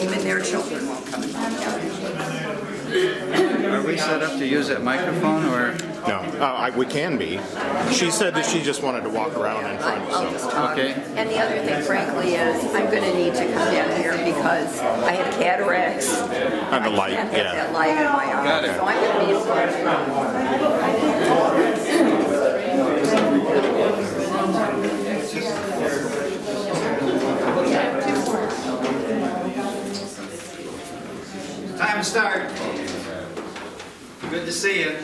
even their children won't come and hang out. Are we set up to use that microphone, or? No, we can be. She said that she just wanted to walk around in front, I'll just so. talk. Okay. And the other thing, frankly, is I'm going to need to come down here because I have cataracts. And the light, I can't yeah. have that light in my eye. Got it. So I'm going to be in front of Time to start. Good to see you.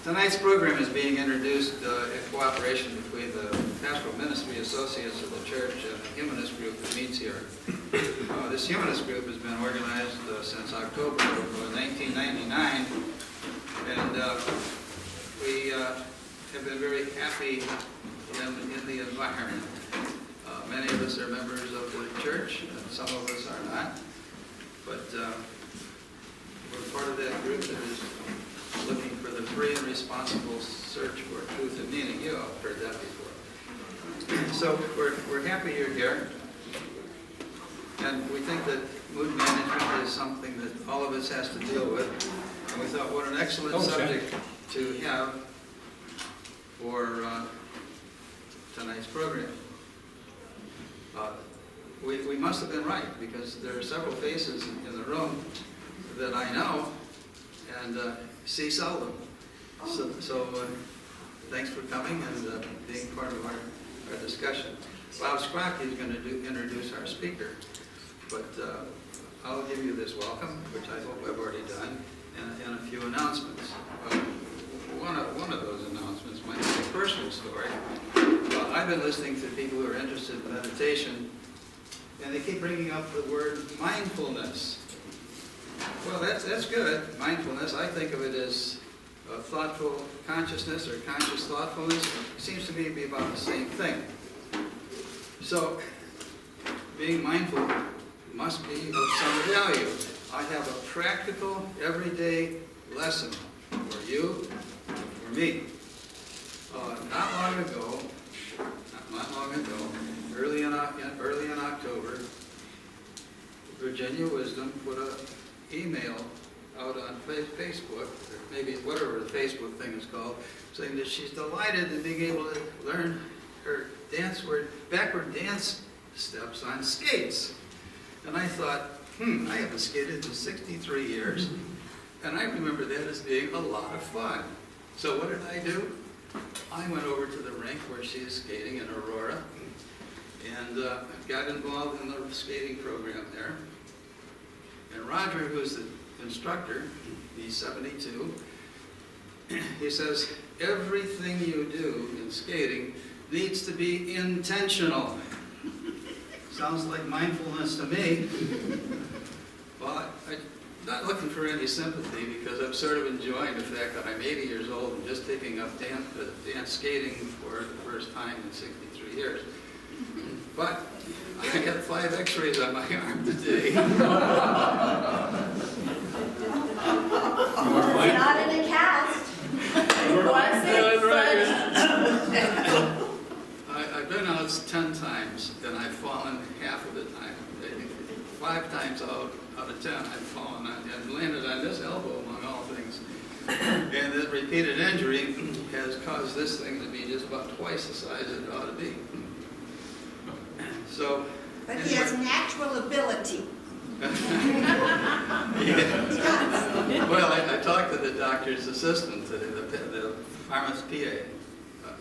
Tonight's program is being introduced in cooperation between the Pastoral Ministry Associates of the Church and the Humanist Group that meets here. This Humanist Group has been organized since October of 1999, and we have been very happy in the environment. Many of us are members of the church, and some of us are not. But we're part of that group that is looking for the free and responsible search for truth and meaning. You all have heard that before. So we're happy you're here. And we think that mood management is something that all of us has to deal with. And we thought, what an excellent subject to have for tonight's program. We must have been right, because there are several faces in the room that I know and see seldom. So thanks for coming and being part of our discussion. Bob Scrocky is going to introduce our speaker, but I'll give you this welcome, which I hope I've already done, and a few announcements. One of those announcements might be a personal story. I've been listening to people who are interested in meditation, and they keep bringing up the word mindfulness. Well, that's good, mindfulness. I think of it as thoughtful consciousness or conscious thoughtfulness. It seems to me to be about the same thing. So, being mindful must be of some value. I have a practical, everyday lesson for you, for me. Not long ago, early in October, Virginia Wisdom put an email out on Facebook, or maybe whatever the Facebook thing is called, saying that she's delighted in being able to learn her backward dance steps on skates. And I thought, I haven't skated in 63 years, and I remember that as being a lot of fun. So what did I do? I went over to the rink where she is skating in Aurora, and got involved in the skating program there. And Roger, who's the instructor, he's 72, he says, everything you do in skating needs to be intentional. Sounds like mindfulness to me. Well, I'm not looking for any sympathy, because I'm sort of enjoying the fact that I'm 80 years old and just taking up dance skating for the first time in 63 years. But I got 5 x-rays on my arm today. It's not in a cast. Was it? I've been out 10 times, and I've fallen half of the time. 5 times out of 10, I've fallen and landed on this elbow, among all things. And this repeated injury has caused this thing to be just about twice the size it ought to be. So, But he has natural ability. yeah. Well, I talked to the doctor's assistant today, the pharmacist PA,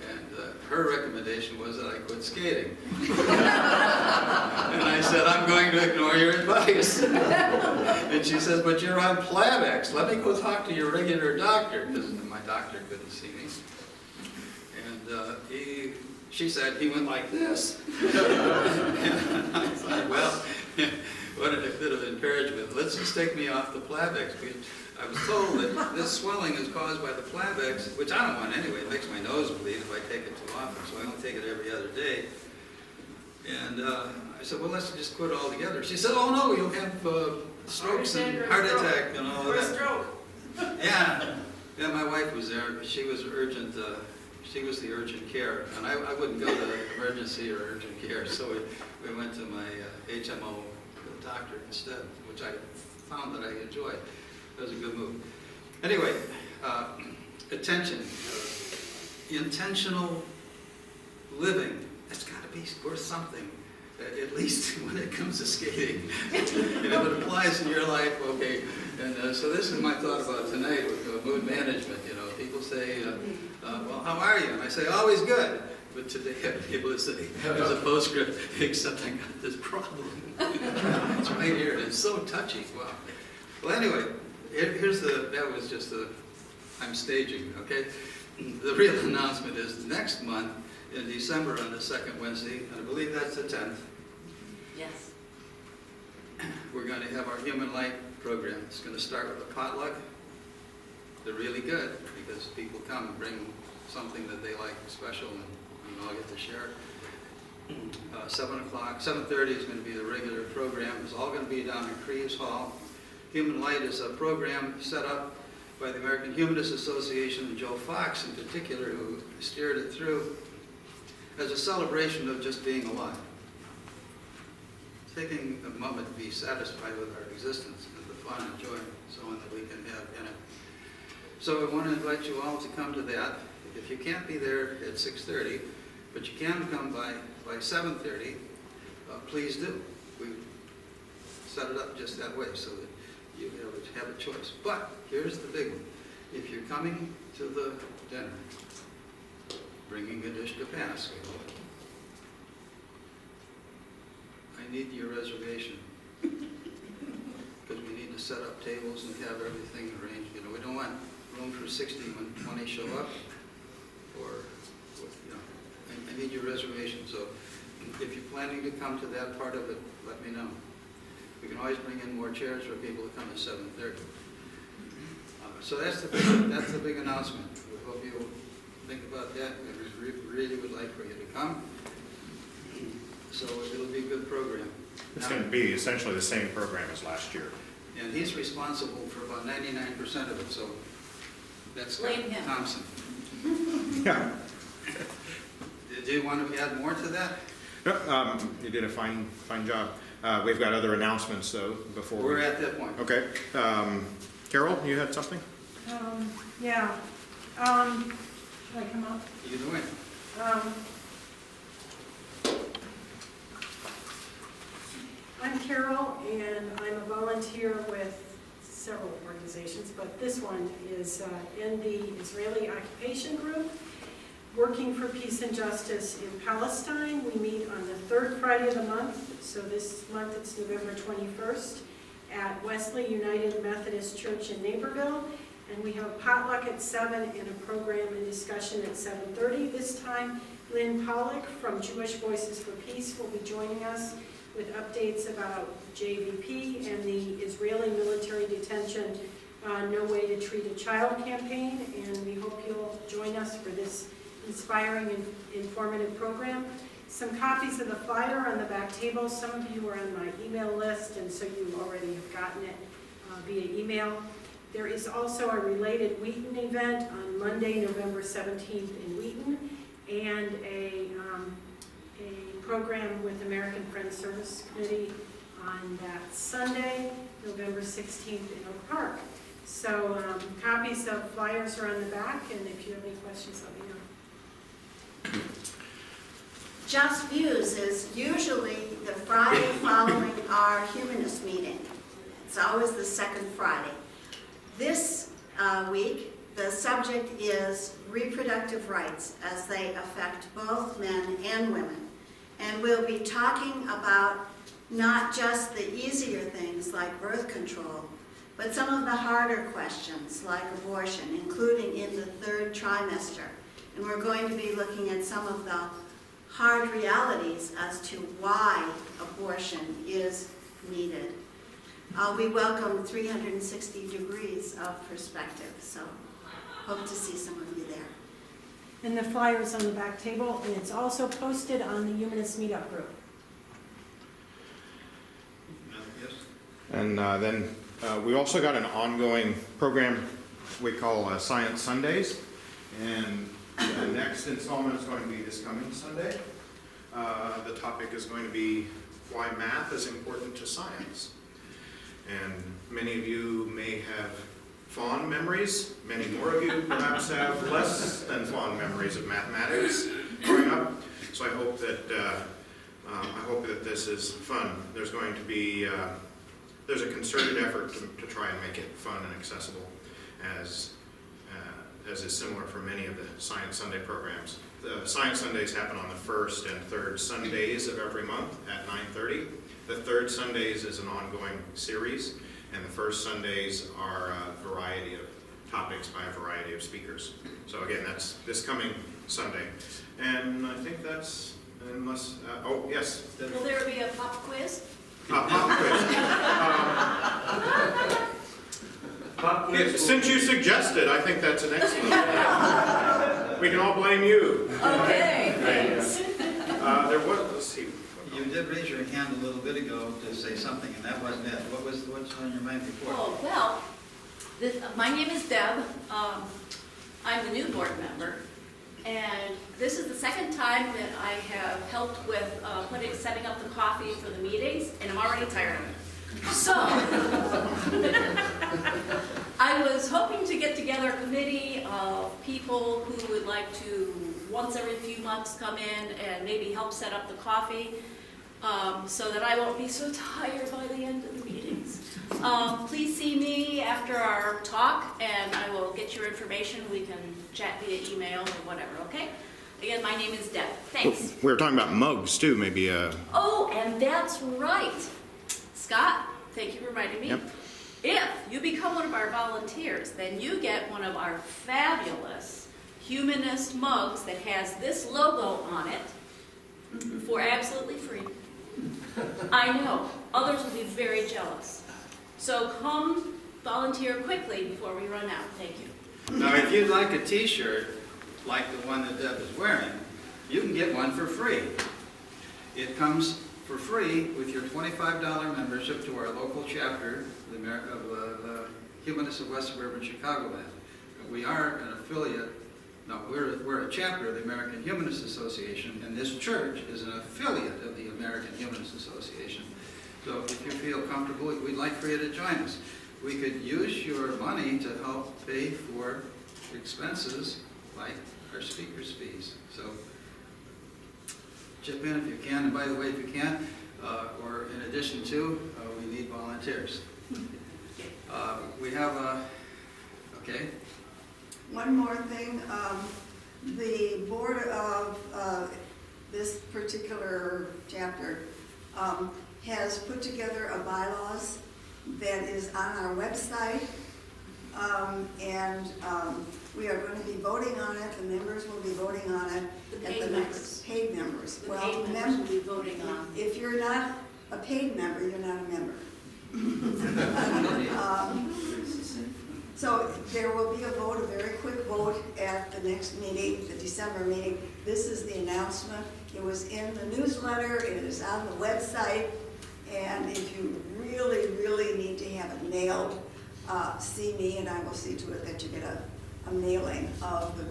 and her recommendation was that I quit skating. And I said, I'm going to ignore your advice. And she says, but you're on Plavix. Let me go talk to your regular doctor, because my doctor couldn't see me. And she said he went like this. And I thought, well, what a bit of encouragement. Let's just take me off the Plavix. I was told that this swelling is caused by the Plavix, which I don't want anyway. It makes my nose bleed if I take it too often, so I only take it every other day. And I said, well, let's just quit altogether. She said, oh no, you'll have strokes and heart attack and all of that. Stroke. Yeah. Yeah, my wife was there, but she was urgent. She was the urgent care, and I wouldn't go to emergency or urgent care, so we went to my HMO the doctor instead, which I found that I enjoyed. That was a good move. Anyway, attention, intentional living, it's got to be worth something, at least when it comes to skating. And if it applies in your life, okay. And so this is my thought about tonight with mood management. You know, people say, well, how are you? And I say, always good. But today I have people to say, there's a postscript, except I got this problem. It's right here, and it's so touchy. Wow. Well, anyway, that was just I'm staging, okay? The real announcement is next month in December on the second Wednesday, and I believe that's the 10th. Yes. We're going to have our Human Light program. It's going to start with a potluck. They're really good because people come and bring something that they like special, and we all get to share. 7 o'clock, 7:30 is going to be the regular program. It's all going to be down in Creeves Hall. Human Light is a program set up by the American Humanist Association and Joe Fox in particular, who steered it through as a celebration of just being alive. Taking a moment to be satisfied with our existence and the fun and joy and so on that we can have in it. So I want to invite you all to come to that. If you can't be there at 6:30, but you can come by 7:30, please do. We set it up just that way so that you have a choice. But here's the big one. If you're coming to the dinner, bringing a dish to pass, I need your reservation. Because we need to set up tables and have everything arranged. You know, we don't want room for 60 when 20 show up. Or, you know, I need your reservation. So if you're planning to come to that part of it, let me know. We can always bring in more chairs for people to come at 7:30. So that's the big announcement. We hope you'll think about that. We really would like for you to come. So it'll be a good program. It's going to be essentially the same program as last year. And he's responsible for about 99% of it, so that's Blame him. Thompson. Yeah. Do you want to add more to that? No, you did a fine job. We've got other announcements, though, before We're at that point. Okay. Carol, you had something? Yeah. Can I come up? Either way. I'm Carol, and I'm a volunteer with several organizations, but this one is in the Israeli Occupation Group, working for peace and justice in Palestine. We meet on the third Friday of the month, so this month it's November 21st at Wesley United Methodist Church in Naperville, and we have a potluck at 7 and a program and discussion at 7:30. This time, Lynn Pollock from Jewish Voices for Peace will be joining us with updates about JVP and the Israeli military detention No Way to Treat a Child campaign, and we hope you'll join us for this inspiring and informative program. Some copies of the flyer on the back table. Some of you are on my email list, and so you already have gotten it via email. There is also a related Wheaton event on Monday, November 17th in Wheaton, and a program with American Friends Service Committee on that Sunday, November 16th in Oak Park. So copies of flyers are on the back, and if you have any questions, let me know. Just Views is usually the Friday following our humanist meeting. It's always the second Friday. This week, the subject is reproductive rights as they affect both men and women. And we'll be talking about not just the easier things like birth control, but some of the harder questions like abortion, including in the third trimester. And we're going to be looking at some of the hard realities as to why abortion is needed. We welcome 360 degrees of perspective, so hope to see some of you there. And the flyer's on the back table, and it's also posted on the Humanist Meetup group. Yes. And then we also got an ongoing program we call Science Sundays. And the next installment is going to be this coming Sunday. The topic is going to be why math is important to science. And many of you may have fond memories. Many more of you perhaps have less than fond memories of mathematics growing up. So I hope that this is fun. There's going to be there's a concerted effort to try and make it fun and accessible, as is similar for many of the Science Sunday programs. The Science Sundays happen on the first and third Sundays of every month at 9:30. The third Sundays is an ongoing series, and the first Sundays are a variety of topics by a variety of speakers. So again, that's this coming Sunday. And I think that's, unless, oh, yes. Will there be a pop quiz? Pop quiz. Since you suggested, I think that's an excellent idea. We can all blame you. Okay, thanks. There was, let's see. You did raise your hand a little bit ago to say something, and that wasn't it. What's on your mind before? Oh, well, my name is Deb. I'm the new board member. And this is the second time that I have helped with setting up the coffee for the meetings, and I'm already tired of it. So, I was hoping to get together a committee of people who would like to, once every few months, come in and maybe help set up the coffee, so that I won't be so tired by the end of the meetings. Please see me after our talk, and I will get your information. We can chat via email or whatever, okay? Again, my name is Deb. Thanks. We were talking about mugs too, maybe. Oh, and that's right. Scott, thank you for reminding me. Yep. If you become one of our volunteers, then you get one of our fabulous Humanist mugs that has this logo on it for absolutely free. I know, others will be very jealous. So come volunteer quickly before we run out. Thank you. Now, if you'd like a t-shirt like the one that Deb is wearing, you can get one for free. It comes for free with your $25 membership to our local chapter of the Humanists of West Suburban Chicagoland. We are an affiliate, no, we're a chapter of the American Humanist Association, and this church is an affiliate of the American Humanist Association. So if you feel comfortable, we'd like for you to join us. We could use your money to help pay for expenses like our speakers' fees. So chip in if you can, and by the way, if you can't, or in addition to, we need volunteers. We have okay. One more thing, the board of this particular chapter has put together a bylaws that is on our website, and we are going to be voting on it. The members will be voting on it. The paid members. Paid members. The paid members will be voting on. If you're not a paid member, you're not a member. So there will be a vote, a very quick vote at the next meeting, the December meeting. This is the announcement. It was in the newsletter, it is on the website, and if you really, really need to have it mailed, see me and I will see to it that you get a mailing of the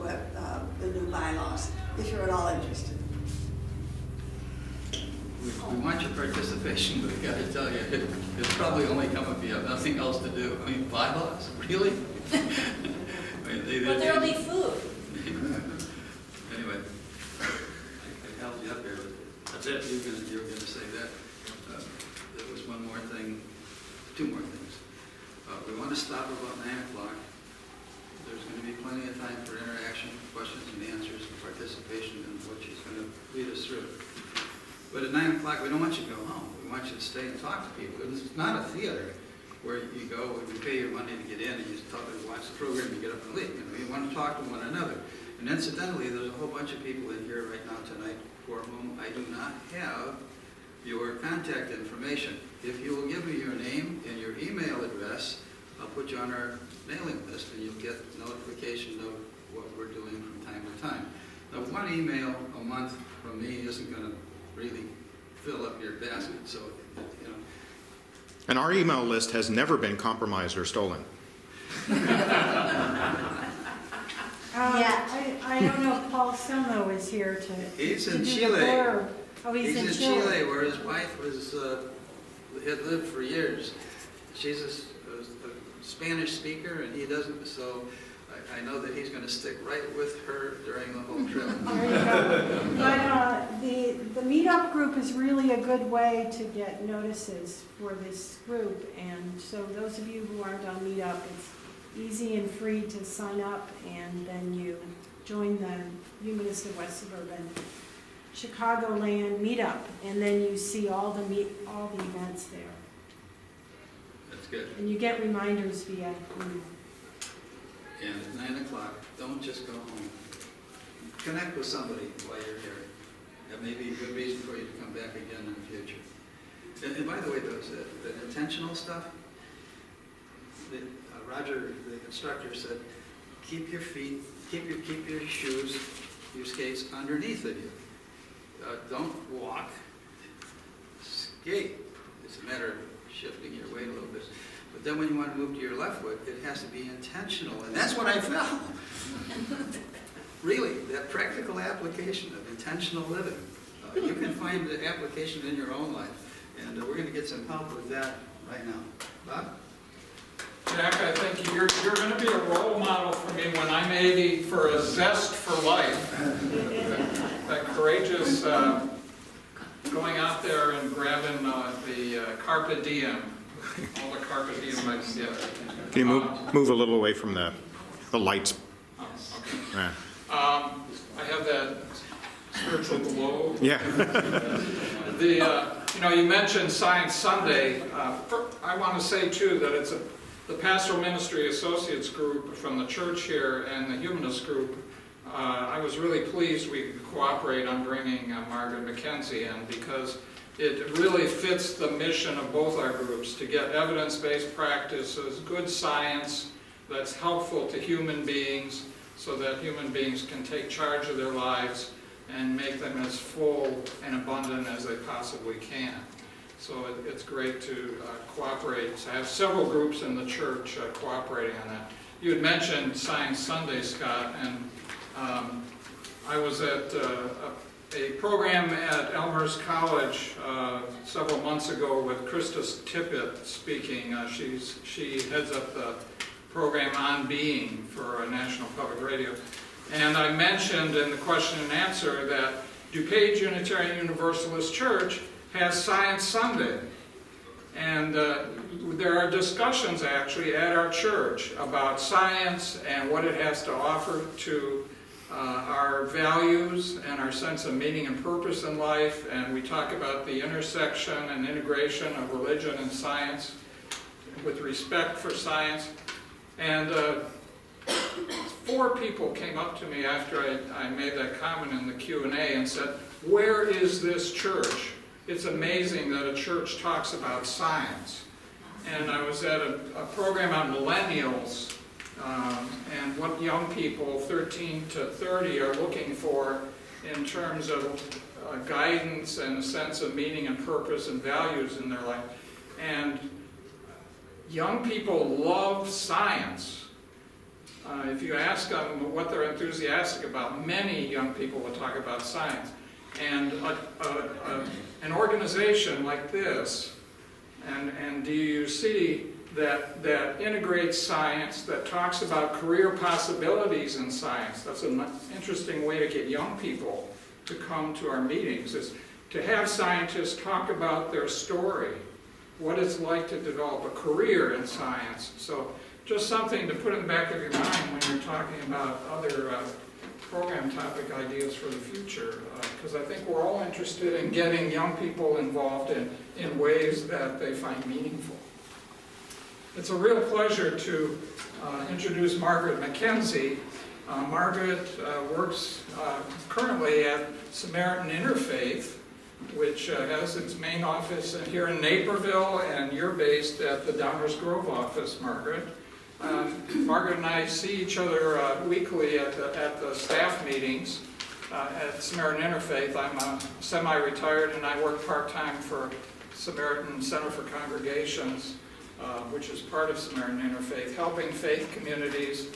new bylaws, if you're at all interested. We want your participation, but I got to tell you, it's probably only come if you have nothing else to do. I mean, bylaws, really? But there'll be food. Anyway, I held you up here. That's it. You were gonna say that. There was one more thing, two more things. We want to stop about 9 o'clock. There's going to be plenty of time for interaction, questions and answers, and participation in what she's going to lead us through. But at 9 o'clock, we don't want you to go home. We want you to stay and talk to people. It's not a theater where you go and you pay your money to get in and you talk and watch the program and you get up and leave. You want to talk to one another. And incidentally, there's a whole bunch of people in here right now tonight for whom I do not have your contact information. If you will give me your name and your email address, I'll put you on our mailing list and you'll get notification of what we're doing from time to time. Now, one email a month from me isn't going to really fill up your basket, so, you know. And our email list has never been compromised or stolen. I don't know if Paul Selno is here to. He's to in do the Chile. blurb. Oh, he's in Chile, where his wife had lived for years. She's a Spanish speaker, and he doesn't, so I know that he's going to stick right with her during the whole trip. There you go. But the meetup group is really a good way to get notices for this group. And so those of you who aren't on meetup, it's easy and free to sign up, and then you join the Humanist of West Suburban Chicagoland meetup, and then you see all the events there. That's good. And you get reminders via email. And at 9 o'clock, don't just go home. Connect with somebody while you're here. That may be a good reason for you to come back again in the future. And by the way, the intentional stuff, Roger, the instructor, said, keep your feet, keep your shoes, your skates underneath of you. Don't walk, skate. It's a matter of shifting your weight a little bit. But then when you want to move to your left foot, it has to be intentional. And that's what I found. Really, that practical application of intentional living. You can find the application in your own life. And we're going to get some help with that right now. Bob? Jack, I think you're going to be a role model for me when I'm 80 for a zest for life. That courageous going out there and grabbing the carpe diem. All the carpe diem I get. Can you move a little away from the lights? Oh, okay. Yeah. I have that spiritual glow. Yeah. You mentioned Science Sunday. I want to say too that it's the Pastoral Ministry Associates group from the church here and the Humanist group. I was really pleased we could cooperate on bringing Margaret McKenzie in, because it really fits the mission of both our groups to get evidence-based practices, good science that's helpful to human beings so that human beings can take charge of their lives and make them as full and abundant as they possibly can. So it's great to cooperate. So I have several groups in the church cooperating on that. You had mentioned Science Sunday, Scott, and I was at a program at Elmhurst College several months ago with Krista Tippett speaking. She heads up the program On Being for National Public Radio. And I mentioned in the question and answer that DuPage Unitarian Universalist Church has Science Sunday. And there are discussions actually at our church about science and what it has to offer to our values and our sense of meaning and purpose in life. And we talk about the intersection and integration of religion and science with respect for science. And 4 people came up to me after I made that comment in the Q&A and said, "Where is this church? It's amazing that a church talks about science." And I was at a program on millennials and what young people 13 to 30 are looking for in terms of guidance and a sense of meaning and purpose and values in their life. And young people love science. If you ask them what they're enthusiastic about, many young people will talk about science. And an organization like this, and DUC, that integrates science, that talks about career possibilities in science, that's an interesting way to get young people to come to our meetings, is to have scientists talk about their story, what it's like to develop a career in science. So just something to put in the back of your mind when you're talking about other program topic ideas for the future, because I think we're all interested in getting young people involved in ways that they find meaningful. It's a real pleasure to introduce Margaret McKenzie. Margaret works currently at Samaritan Interfaith, which has its main office here in Naperville, and you're based at the Downers Grove office, Margaret. Margaret and I see each other weekly at the staff meetings at Samaritan Interfaith. I'm semi-retired and I work part-time for Samaritan Center for Congregations, which is part of Samaritan Interfaith, helping faith communities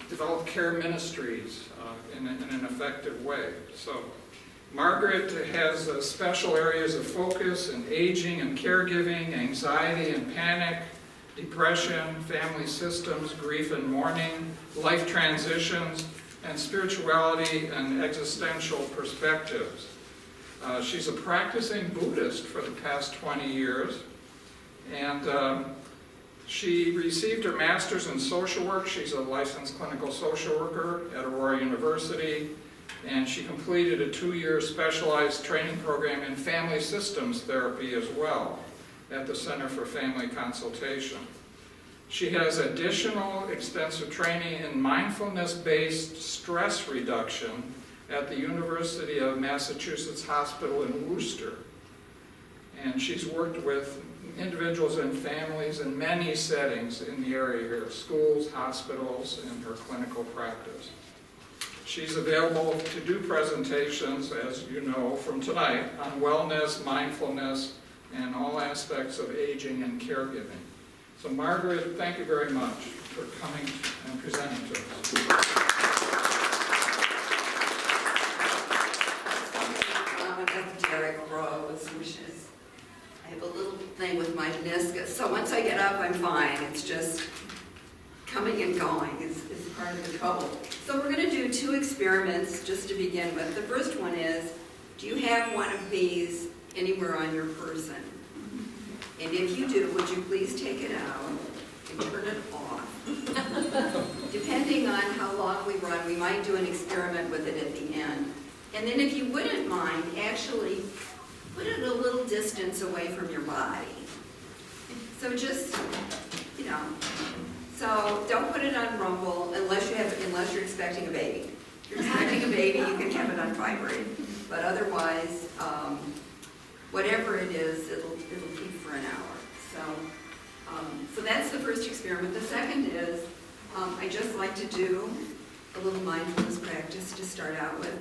develop care ministries in an effective way. So Margaret has special areas of focus in aging and caregiving, anxiety and panic, depression, family systems, grief and mourning, life transitions, and spirituality and existential perspectives. She's a practicing Buddhist for the past 20 years, and she received her master's in social work. She's a licensed clinical social worker at Aurora University, and she completed a 2-year specialized training program in family systems therapy as well at the Center for Family Consultation. She has additional extensive training in Mindfulness Based Stress Reduction at the University of Massachusetts Hospital in Worcester. And she's worked with individuals and families in many settings in the area here, schools, hospitals, and her clinical practice. She's available to do presentations, as you know from tonight, on wellness, mindfulness, and all aspects of aging and caregiving. So Margaret, thank you very much for coming and presenting to us. Derek Rose, which is, I have a little thing with my meniscus, so once I get up, I'm fine. It's just coming and going is part of the trouble. So we're going to do 2 experiments just to begin with. The first one is, do you have one of these anywhere on your person? And if you do, would you please take it out and turn it off? Depending on how long we run, we might do an experiment with it at the end. And then if you wouldn't mind, actually put it a little distance away from your body. So just, you know, so don't put it on rumble unless you're expecting a baby. If you're expecting a baby, you can have it on vibrate. But otherwise, whatever it is, it'll keep for an hour. So that's the first experiment. The second is, I just like to do a little mindfulness practice to start out with.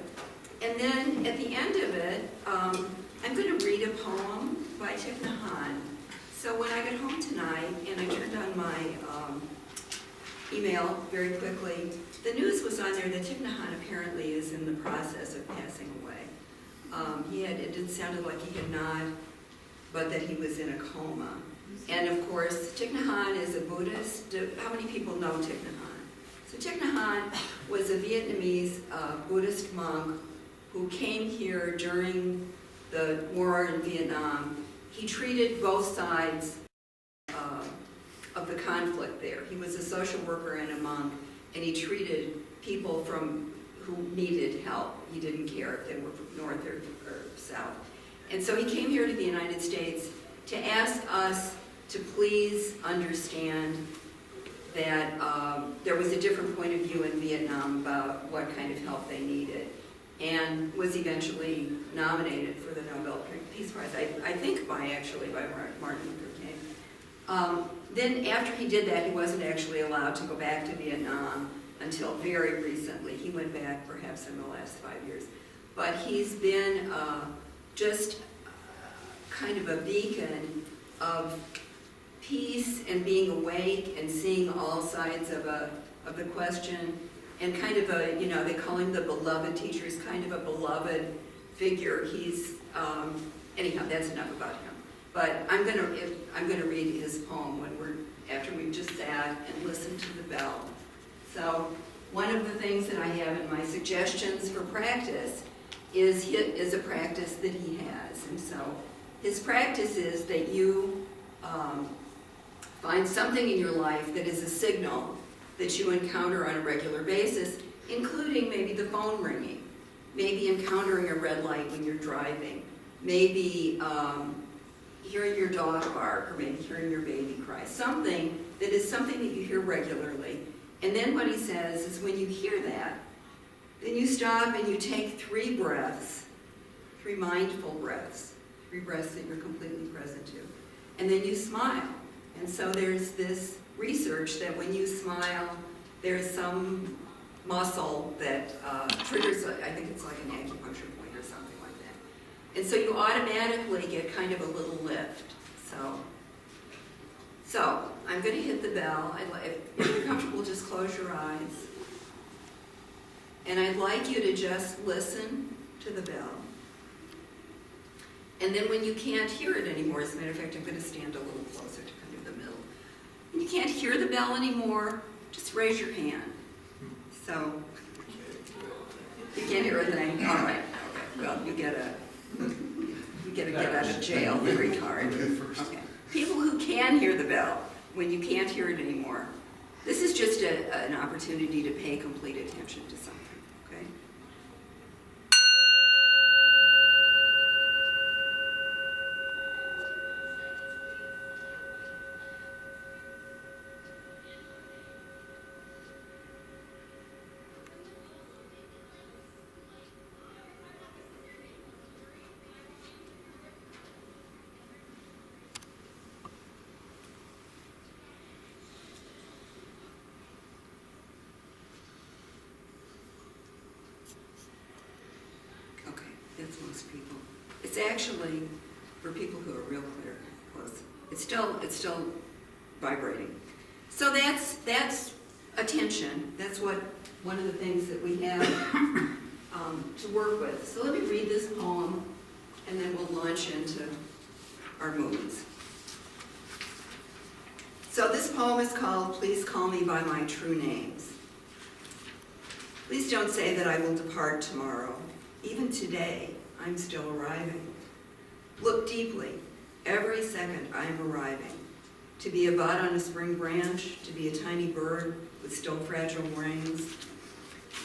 And then at the end of it, I'm going to read a poem by Thich Nhat Hanh. So when I got home tonight and I turned on my email very quickly, the news was on there that Thich Nhat Hanh apparently is in the process of passing away. It sounded like he had not, but that he was in a coma. And of course, Thich Nhat Hanh is a Buddhist. How many people know Thich Nhat Hanh? So Thich Nhat Hanh was a Vietnamese Buddhist monk who came here during the war in Vietnam. He treated both sides of the conflict there. He was a social worker and a monk, and he treated people who needed help. He didn't care if they were from north or south. And so he came here to the United States to ask us to please understand that there was a different point of view in Vietnam about what kind of help they needed, and was eventually nominated for the Nobel Peace Prize, I think by Martin Luther King. Then after he did that, he wasn't actually allowed to go back to Vietnam until very recently. He went back perhaps in the last 5 years. But he's been just kind of a beacon of peace and being awake and seeing all sides of the question, and kind of a, they call him the beloved teacher. He's kind of a beloved figure. He's, anyhow, that's enough about him. But I'm gonna read his poem after we've just sat and listened to the bell. So one of the things that I have in my suggestions for practice is a practice that he has. And so his practice is that you find something in your life that is a signal that you encounter on a regular basis, including maybe the phone ringing, maybe encountering a red light when you're driving, maybe hearing your dog bark, or maybe hearing your baby cry. Something that you hear regularly. And then what he says is, when you hear that, then you stop and you take 3 breaths, 3 mindful breaths, 3 breaths that you're completely present to. And then you smile. And so there's this research that when you smile, there's some muscle that triggers, I think it's like an acupuncture point or something like that. And so you automatically get kind of a little lift. So I'm going to hit the bell. If you're comfortable, just close your eyes. And I'd like you to just listen to the bell. And then when you can't hear it anymore, as a matter of fact, I'm going to stand a little closer to kind of the middle. When you can't hear the bell anymore, just raise your hand. So, you can't hear a thing? All right. Okay. Well, you get a get out of jail free card. Okay. People who can hear the bell when you can't hear it anymore. This is just an opportunity to pay complete attention to something, okay? That's most people. It's actually for people who are real clear, close. It's still vibrating. So that's attention. That's one of the things that we have to work with. So let me read this poem, and then we'll launch into our moods. So this poem is called "Please Call Me by My True Names." Please don't say that I will depart tomorrow. Even today, I'm still arriving. Look deeply. Every second I'm arriving. To be a bud on a spring branch, to be a tiny bird with still fragile wings,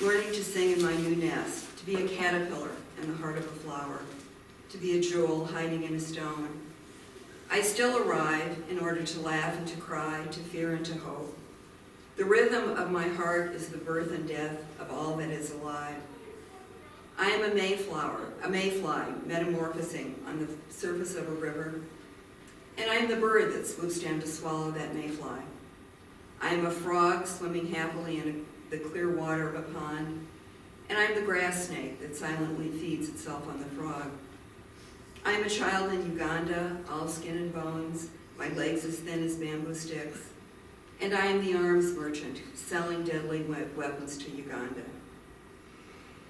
learning to sing in my new nest, to be a caterpillar in the heart of a flower, to be a jewel hiding in a stone. I still arrive in order to laugh and to cry, to fear and to hope. The rhythm of my heart is the birth and death of all that is alive. I am a mayfly metamorphosing on the surface of a river, and I am the bird that swoops down to swallow that mayfly. I am a frog swimming happily in the clear water of a pond, and I am the grass snake that silently feeds itself on the frog. I am a child in Uganda, all skin and bones, my legs as thin as bamboo sticks, and I am the arms merchant selling deadly weapons to Uganda.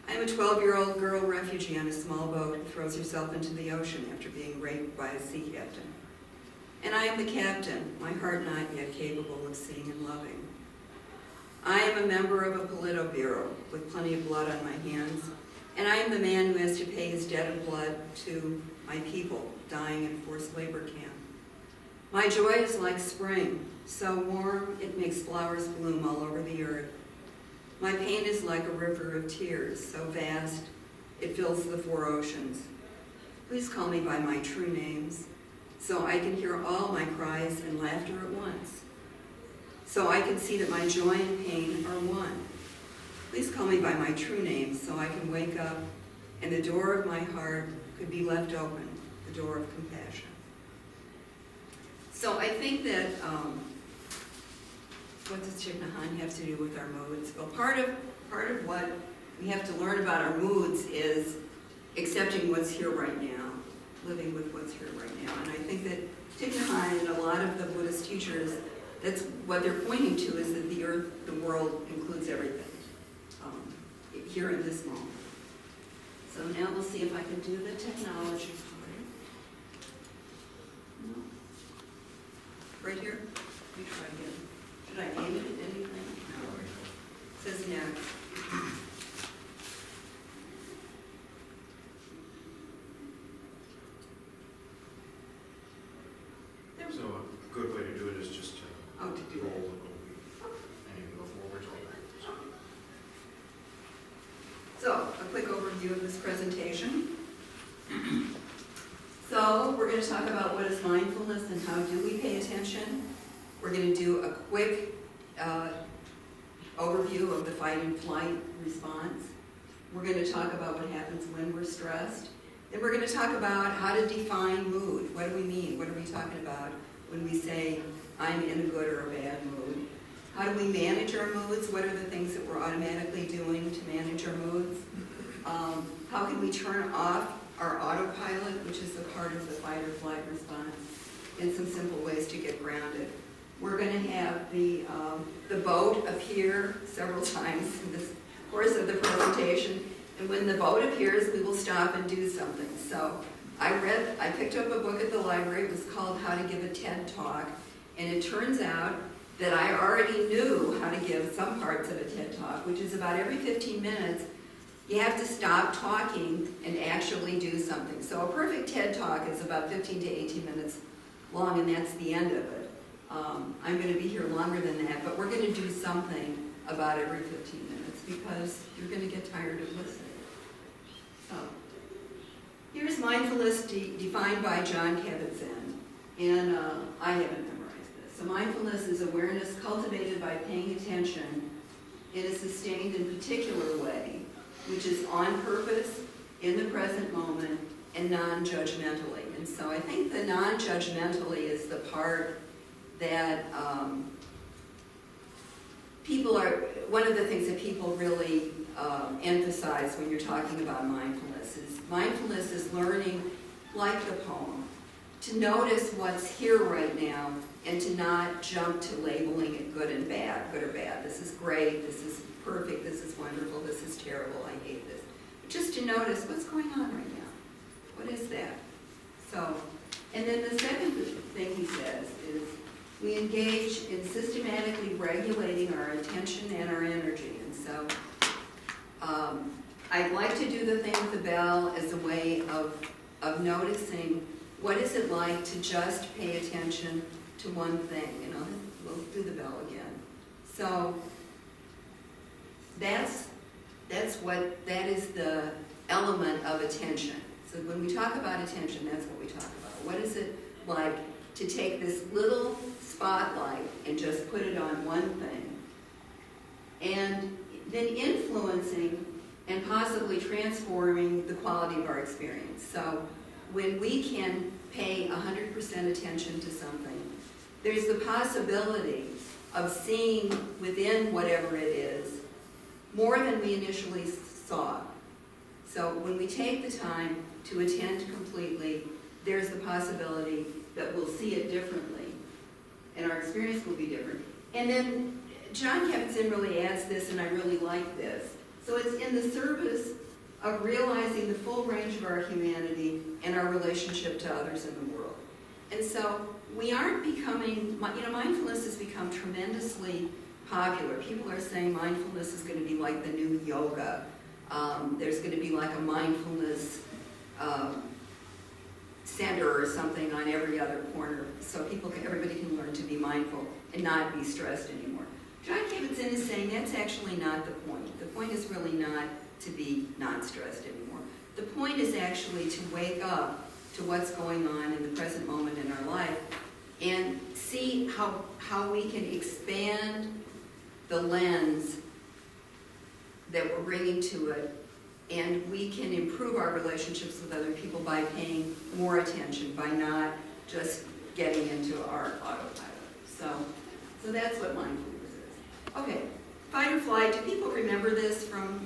I am a 12-year-old girl refugee on a small boat who throws herself into the ocean after being raped by a sea captain. And I am the captain, my heart not yet capable of seeing and loving. I am a member of a politburo with plenty of blood on my hands, and I am the man who has to pay his debt of blood to my people dying in forced labor camp. My joy is like spring, so warm it makes flowers bloom all over the earth. My pain is like a river of tears, so vast it fills the four oceans. Please call me by my true names, so I can hear all my cries and laughter at once. So I can see that my joy and pain are one. Please call me by my true names, so I can wake up and the door of my heart could be left open, the door of compassion. So I think that, what does Thich Nhat Hanh have to do with our moods? Well, part of what we have to learn about our moods is accepting what's here right now, living with what's here right now. And I think that Thich Nhat Hanh and a lot of the Buddhist teachers, that's what they're pointing to, is that the earth, the world includes everything here in this moment. So now we'll see if I can do the technology part. No. Right here? Let me try again. Should I aim it at anything? No. It says next. So a good way to do it is just to Oh, to do roll it. the wheel, and you can go forwards or backwards. So, a quick overview of this presentation. So, we're going to talk about what is mindfulness and how do we pay attention. We're going to do a quick overview of the fight and flight response. We're going to talk about what happens when we're stressed. Then we're going to talk about how to define mood. What do we mean? What are we talking about when we say, I'm in a good or a bad mood? How do we manage our moods? What are the things that we're automatically doing to manage our moods? How can we turn off our autopilot, which is a part of the fight or flight response, and some simple ways to get grounded. We're going to have the boat appear several times in the course of the presentation, and when the boat appears, we will stop and do something. So I picked up a book at the library, it was called How to Give a TED Talk, and it turns out that I already knew how to give some parts of a TED Talk, which is about every 15 minutes, you have to stop talking and actually do something. So a perfect TED Talk is about 15 to 18 minutes long, and that's the end of it. I'm going to be here longer than that, but we're going to do something about every 15 minutes because you're going to get tired of listening. So, here's mindfulness defined by John Kabat-Zinn, and I haven't memorized this. So mindfulness is awareness cultivated by paying attention in a sustained and particular way, which is on purpose, in the present moment, and non-judgmentally. And so I think the non-judgmentally is the part that one of the things that people really emphasize when you're talking about mindfulness is learning, like the poem, to notice what's here right now and to not jump to labeling it good or bad. This is great, this is perfect, this is wonderful, this is terrible, I hate this. But just to notice what's going on right now. What is that? So, and then the second thing he says is, we engage in systematically regulating our attention and our energy. And so I'd like to do the thing with the bell as a way of noticing what is it like to just pay attention to one thing. You know, we'll do the bell again. So that is the element of attention. So when we talk about attention, that's what we talk about. What is it like to take this little spotlight and just put it on one thing, and then influencing and possibly transforming the quality of our experience. So when we can pay 100% attention to something, there's the possibility of seeing within whatever it is more than we initially saw. So when we take the time to attend completely, there's the possibility that we'll see it differently, and our experience will be different. And then John Kabat-Zinn really adds this, and I really like this. So it's in the service of realizing the full range of our humanity and our relationship to others in the world. And so we aren't becoming, mindfulness has become tremendously popular. People are saying mindfulness is going to be like the new yoga. There's going to be like a mindfulness center or something on every other corner, so everybody can learn to be mindful and not be stressed anymore. John Kabat-Zinn is saying that's actually not the point. The point is really not to be not stressed anymore. The point is actually to wake up to what's going on in the present moment in our life and see how we can expand the lens that we're bringing to it, and we can improve our relationships with other people by paying more attention, by not just getting into our autopilot. So that's what mindfulness is. Okay, fight or flight. Do people remember this from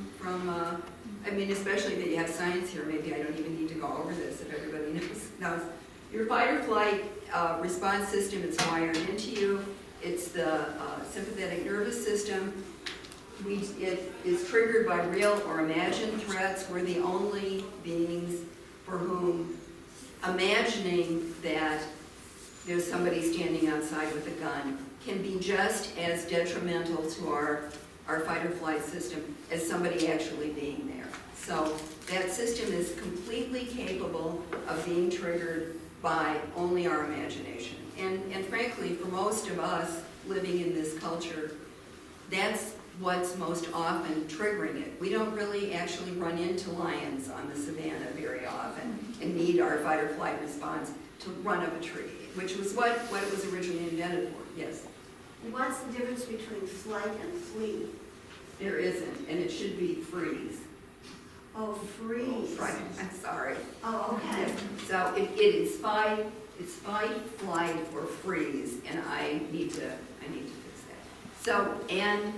especially that you have science here, maybe I don't even need to go over this if everybody knows. Your fight or flight response system is wired into you. It's the sympathetic nervous system. It is triggered by real or imagined threats. We're the only beings for whom imagining that there's somebody standing outside with a gun can be just as detrimental to our fight or flight system as somebody actually being there. So that system is completely capable of being triggered by only our imagination. And frankly, for most of us living in this culture, that's what's most often triggering it. We don't really actually run into lions on the savannah very often and need our fight or flight response to run up a tree, which was what it was originally invented for. Yes? And what's the difference between flight and flee? There isn't, and it should be freeze. Oh, freeze. Right, I'm sorry. Oh, okay. So it is fight, flight, or freeze, and I need to fix that. So, and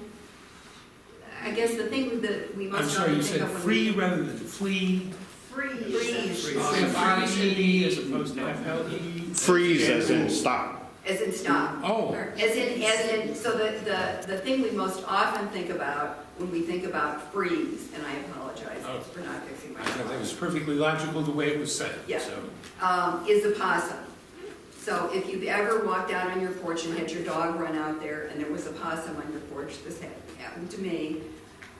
I guess the thing that we must I'm sorry, you think said of when free rather than flee? Freeze. Freeze. F-R-E-E as opposed to F-L-E? Freeze as in stop. As in stop. Oh. As in, so the thing we most often think about when we think about freeze, and I apologize Oh. for not fixing my I thought that was perfectly logical the way it was said. Yeah. So. Is a possum. So if you've ever walked out on your porch and had your dog run out there and there was a possum on your porch, this happened to me,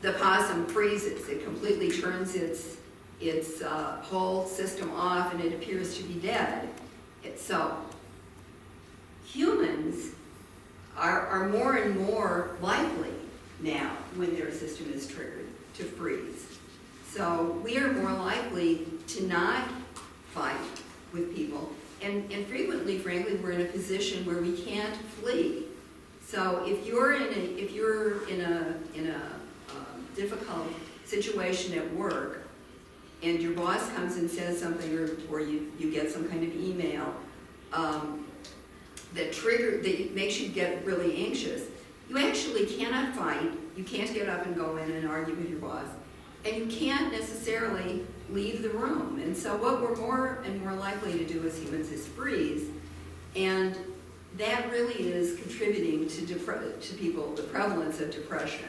the possum freezes. It completely turns its whole system off and it appears to be dead. So humans are more and more likely now when their system is triggered to freeze. So we are more likely to not fight with people. And frequently, frankly, we're in a position where we can't flee. So if you're in a difficult situation at work, and your boss comes and says something, or you get some kind of email that makes you get really anxious, you actually cannot fight. You can't get up and go in and argue with your boss, and you can't necessarily leave the room. And so what we're more and more likely to do as humans is freeze, and that really is contributing to people, the prevalence of depression.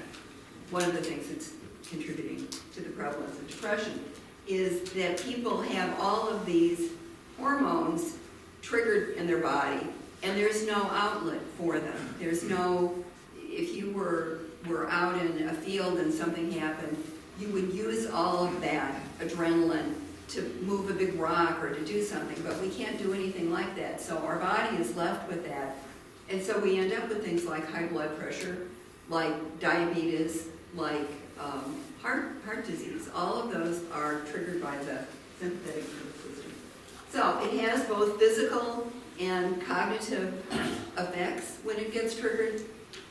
One of the things that's contributing to the prevalence of depression is that people have all of these hormones triggered in their body, and there's no outlet for them. There's no, if you were out in a field and something happened, you would use all of that adrenaline to move a big rock or to do something, but we can't do anything like that. So our body is left with that. And so we end up with things like high blood pressure, like diabetes, like heart disease. All of those are triggered by the sympathetic nervous system. So it has both physical and cognitive effects when it gets triggered,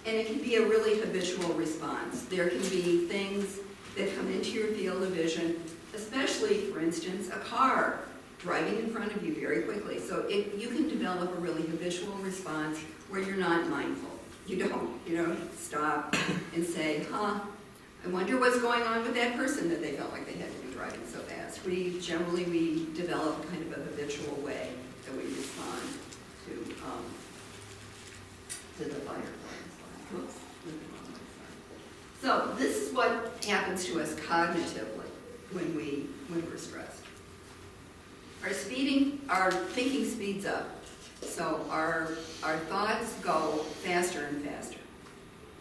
and it can be a really habitual response. There can be things that come into your field of vision, especially, for instance, a car driving in front of you very quickly. So you can develop a really habitual response where you're not mindful. You don't stop and say, I wonder what's going on with that person that they felt like they had to be driving so fast. We develop kind of a habitual way that we respond to the fight or flight. Oops. So this is what happens to us cognitively when we're stressed. Our thinking speeds up. So our thoughts go faster and faster.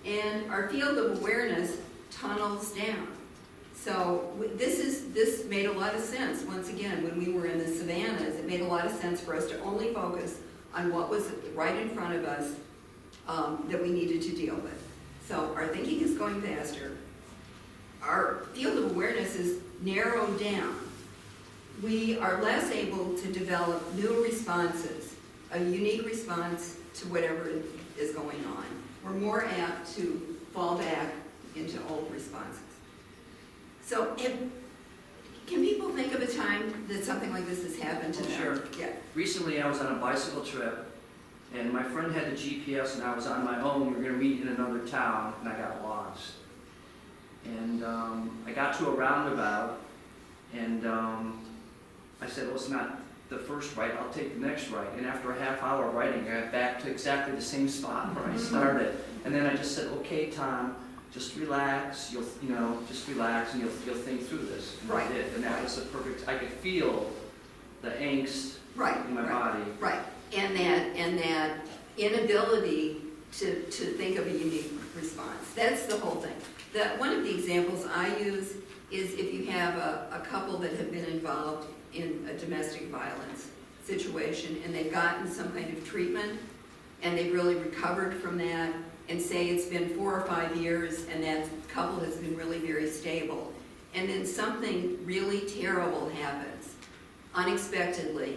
And our field of awareness tunnels down. So this made a lot of sense. Once again, when we were in the savannas, it made a lot of sense for us to only focus on what was right in front of us that we needed to deal with. So our thinking is going faster. Our field of awareness is narrowed down. We are less able to develop new responses, a unique response to whatever is going on. We're more apt to fall back into old responses. So can people think of a time that something like this has happened to them? Sure. Yeah. Recently, I was on a bicycle trip, and my friend had the GPS, and I was on my own. We were going to meet in another town, and I got lost. And I got to a roundabout, and I said, well, it's not the first right, I'll take the next right. And after a half hour of riding, I got back to exactly the same spot where I started. And then I just said, okay, Tom, just relax, just relax, and you'll think through this. And Right. I did, and that was the perfect, I could feel the angst in my body. Right, and that inability to think of a unique response. That's the whole thing. One of the examples I use is if you have a couple that have been involved in a domestic violence situation and they've gotten some kind of treatment and they've really recovered from that, and say it's been 4 or 5 years and that couple has been really very stable, and then something really terrible happens unexpectedly,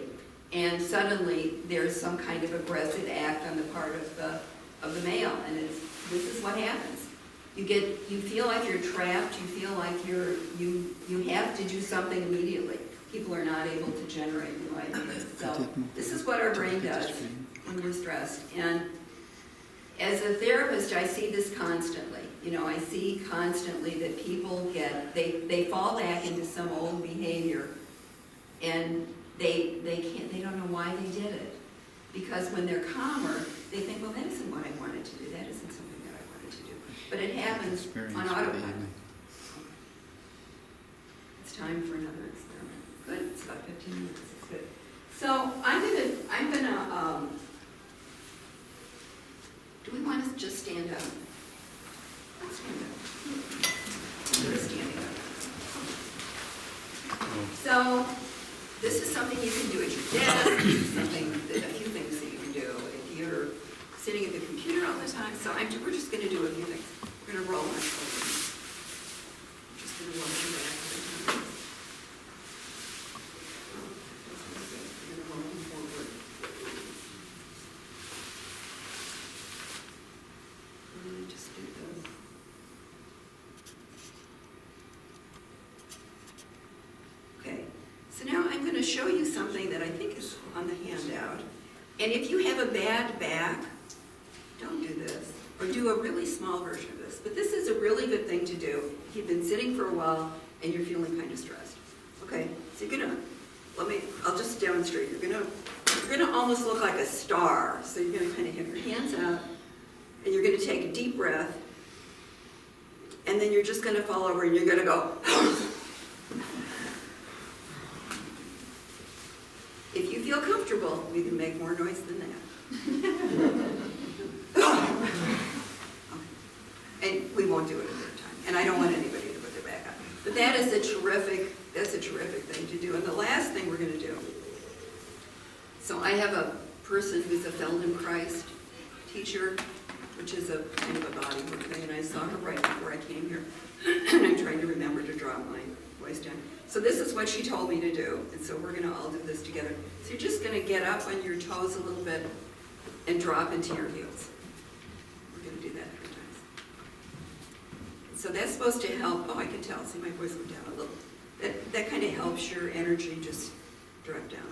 and suddenly there's some kind of aggressive act on the part of the male, and this is what happens. You feel like you're trapped. You feel like you have to do something immediately. People are not able to generate new ideas. So this is what our brain does when we're stressed. And as a therapist, I see this constantly. I see constantly that people they fall back into some old behavior, and they don't know why they did it. Because when they're calmer, that isn't something that I wanted to do. But it happens Experience on for the autopilot. evening. It's time for another experiment. Good, it's about 15 minutes, it's good. So I'm gonna, do we want to just stand up? Let's stand up. We're standing up. So this is something you can do at your desk, this is something, a few things that you can do if you're sitting at the computer all the time. So we're just gonna do a few things. We're gonna roll our shoulders. Just gonna roll them back every time. We're gonna roll them forward. And just do this. Okay, so now I'm going to show you something that I think is on the handout. And if you have a bad back, don't do this, or do a really small version of this. But this is a really good thing to do if you've been sitting for a while and you're feeling kind of stressed. Okay, so you're gonna, I'll just demonstrate. You're gonna almost look like a star. So you're gonna kind of have your hands out, and you're gonna take a deep breath, and then you're just gonna fall over and you're gonna go. If you feel comfortable, we can make more noise than that. And we won't do it a third time. And I don't want anybody to put their back up. But that's a terrific thing to do. And the last thing we're going to do, so I have a person who's a Feldenkrais teacher, which is a kind of a body work thing, and I saw her right before I came here. And I'm trying to remember to drop my voice down. So this is what she told me to do, and so we're going to all do this together. So you're just going to get up on your toes a little bit and drop into your heels. We're going to do that 3 times. So that's supposed to help. Oh, I can tell. See, my voice went down a little. That kind of helps your energy just drop down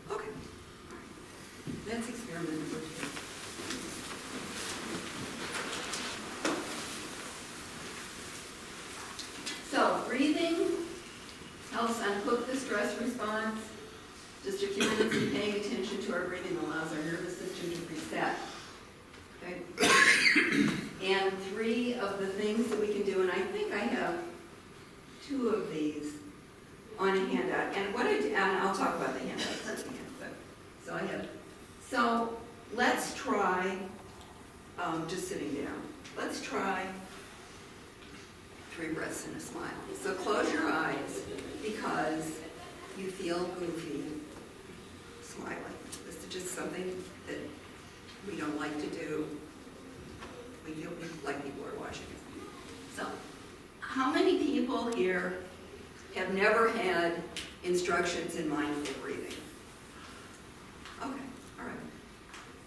a little. Okay. All right. That's experiment number 2. So breathing helps unhook the stress response. Just a few minutes of paying attention to our breathing allows our nervous system to reset. Okay? And 3 of the things that we can do, and I think I have 2 of these on a handout. And I'll talk about the handouts at the end. So I have. So let's try just sitting down. Let's try 3 breaths and a smile. So close your eyes because you feel goofy smiling. This is just something that we don't like to do. We feel like people are watching us. So, how many people here have never had instructions in mindful breathing? Okay, all right.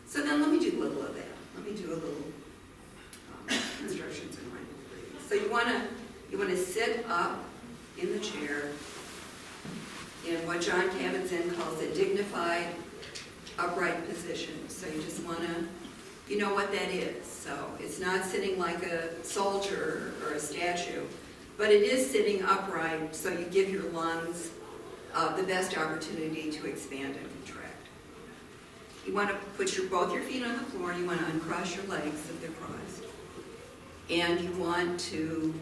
So then let me do a little of that. Let me do a little instructions in mindful breathing. So you want to sit up in the chair in what John Kabat-Zinn calls a dignified, upright position. So you just want to, you know what that is. So it's not sitting like a soldier or a statue, but it is sitting upright so you give your lungs the best opportunity to expand and contract. You want to put both your feet on the floor. You want to uncross your legs if they're crossed. And you want to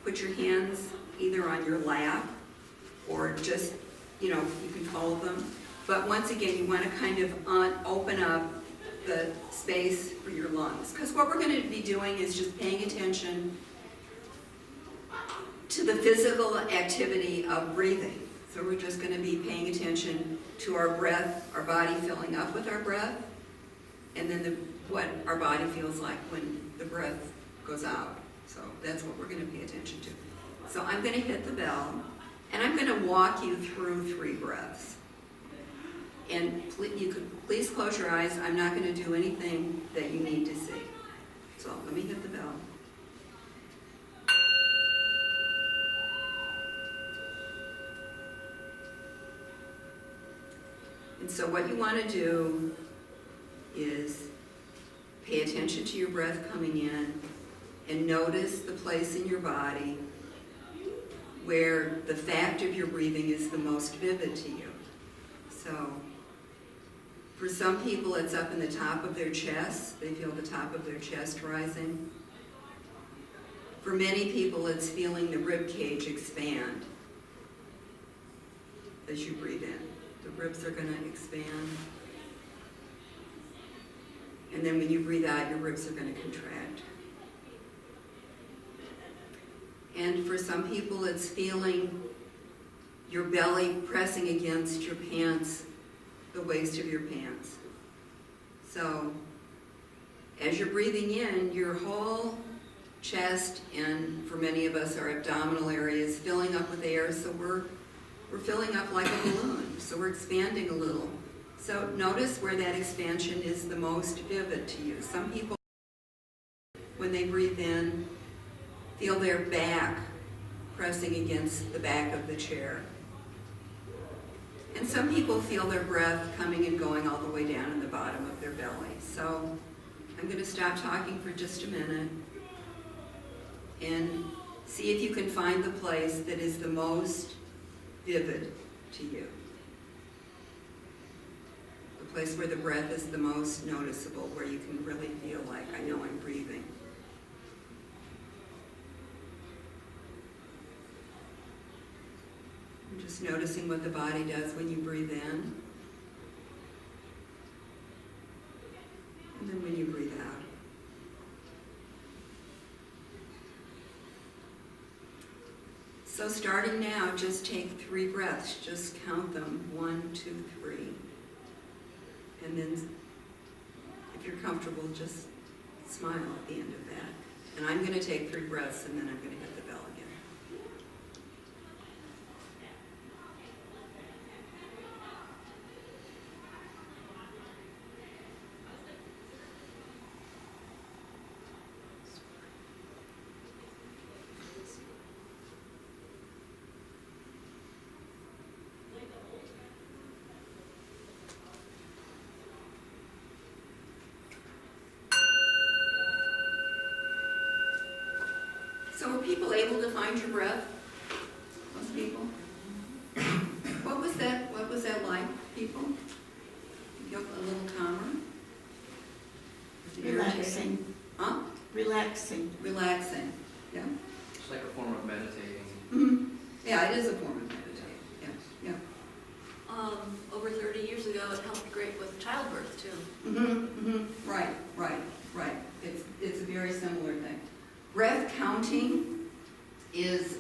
put your hands either on your lap or just, you can hold them. But once again, you want to kind of open up the space for your lungs. Because what we're going to be doing is just paying attention to the physical activity of breathing. So we're just going to be paying attention to our breath, our body filling up with our breath, and then what our body feels like when the breath goes out. So that's what we're going to pay attention to. So I'm going to hit the bell, and I'm going to walk you through 3 breaths. And you could please close your eyes. I'm not going to do anything that you need to see. So let me hit the bell. And so what you want to do is pay attention to your breath coming in and notice the place in your body where the fact of your breathing is the most vivid to you. So For some people, it's up in the top of their chest. They feel the top of their chest rising. For many people, it's feeling the rib cage expand as you breathe in. The ribs are going to expand. And then when you breathe out, your ribs are going to contract. And for some people, it's feeling your belly pressing against your pants, the waist of your pants. So as you're breathing in, your whole chest, and for many of us, our abdominal area is filling up with air, so we're filling up like a balloon, so we're expanding a little. So notice where that expansion is the most vivid to you. Some people, when they breathe in, feel their back pressing against the back of the chair. And some people feel their breath coming and going all the way down in the bottom of their belly. So I'm going to stop talking for just a minute and see if you can find the place that is the most vivid to you. The place where the breath is the most noticeable, where you can really feel like, I know I'm breathing. I'm just noticing what the body does when you breathe in, and then when you breathe out. So starting now, just take 3 breaths. Just count them, 1, 2, 3. And then, if you're comfortable, just smile at the end of that. And I'm going to take 3 breaths, and then I'm going to hit the bell again. So were people able to find your breath? Most people? What was that like, people? You feel a little calmer? Was it irritating? Relaxing. Huh? Relaxing. Relaxing, yeah. It's like a form of meditating. Mm-hmm. Yeah, it is a form of meditation, yeah, yeah. Over 30 years ago, it helped great with childbirth too. Mm-hmm, mm-hmm. Right. It's a very similar thing. Breath counting is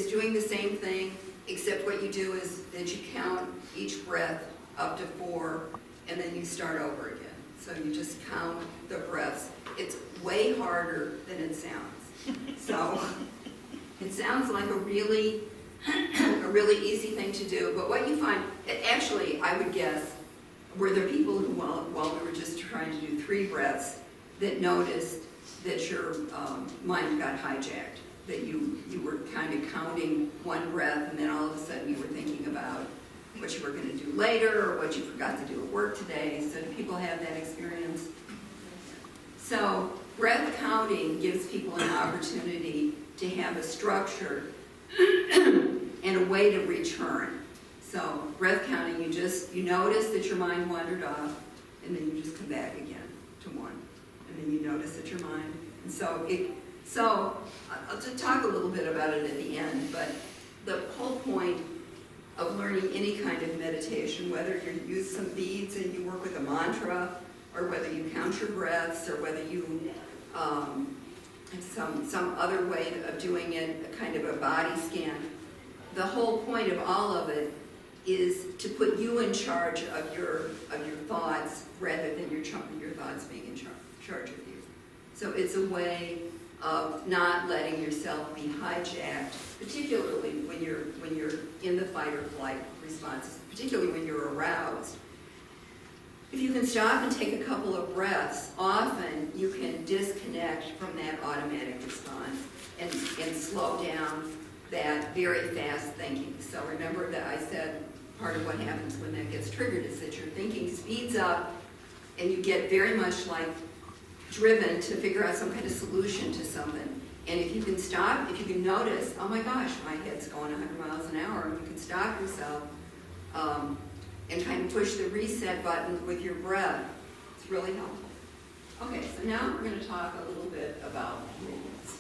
doing the same thing, except what you do is that you count each breath up to 4, and then you start over again. So you just count the breaths. It's way harder than it sounds. So it sounds like a really easy thing to do, but what you find, actually, I would guess, were there people who, while we were just trying to do 3 breaths, that noticed that your mind got hijacked, that you were kind of counting 1 breath, and then all of a sudden you were thinking about what you were going to do later or what you forgot to do at work today. So do people have that experience? So breath counting gives people an opportunity to have a structure and a way to return. So breath counting, you notice that your mind wandered off, and then you just come back again to 1. And then you notice that your mind, and so I'll just talk a little bit about it at the end, but the whole point of learning any kind of meditation, whether you use some beads and you work with a mantra, or whether you count your breaths, or whether you some other way of doing it, a kind of a body scan, the whole point of all of it is to put you in charge of your thoughts rather than your thoughts being in charge of you. So it's a way of not letting yourself be hijacked, particularly when you're in the fight or flight responses, particularly when you're aroused. If you can stop and take a couple of breaths, often you can disconnect from that automatic response and slow down that very fast thinking. So remember that I said part of what happens when that gets triggered is that your thinking speeds up and you get very much like driven to figure out some kind of solution to something. And if you can stop, if you can notice, oh my gosh, my head's going 100 miles an hour, and you can stop yourself, and kind of push the reset button with your breath. It's really helpful. Okay, so now we're going to talk a little bit about moods.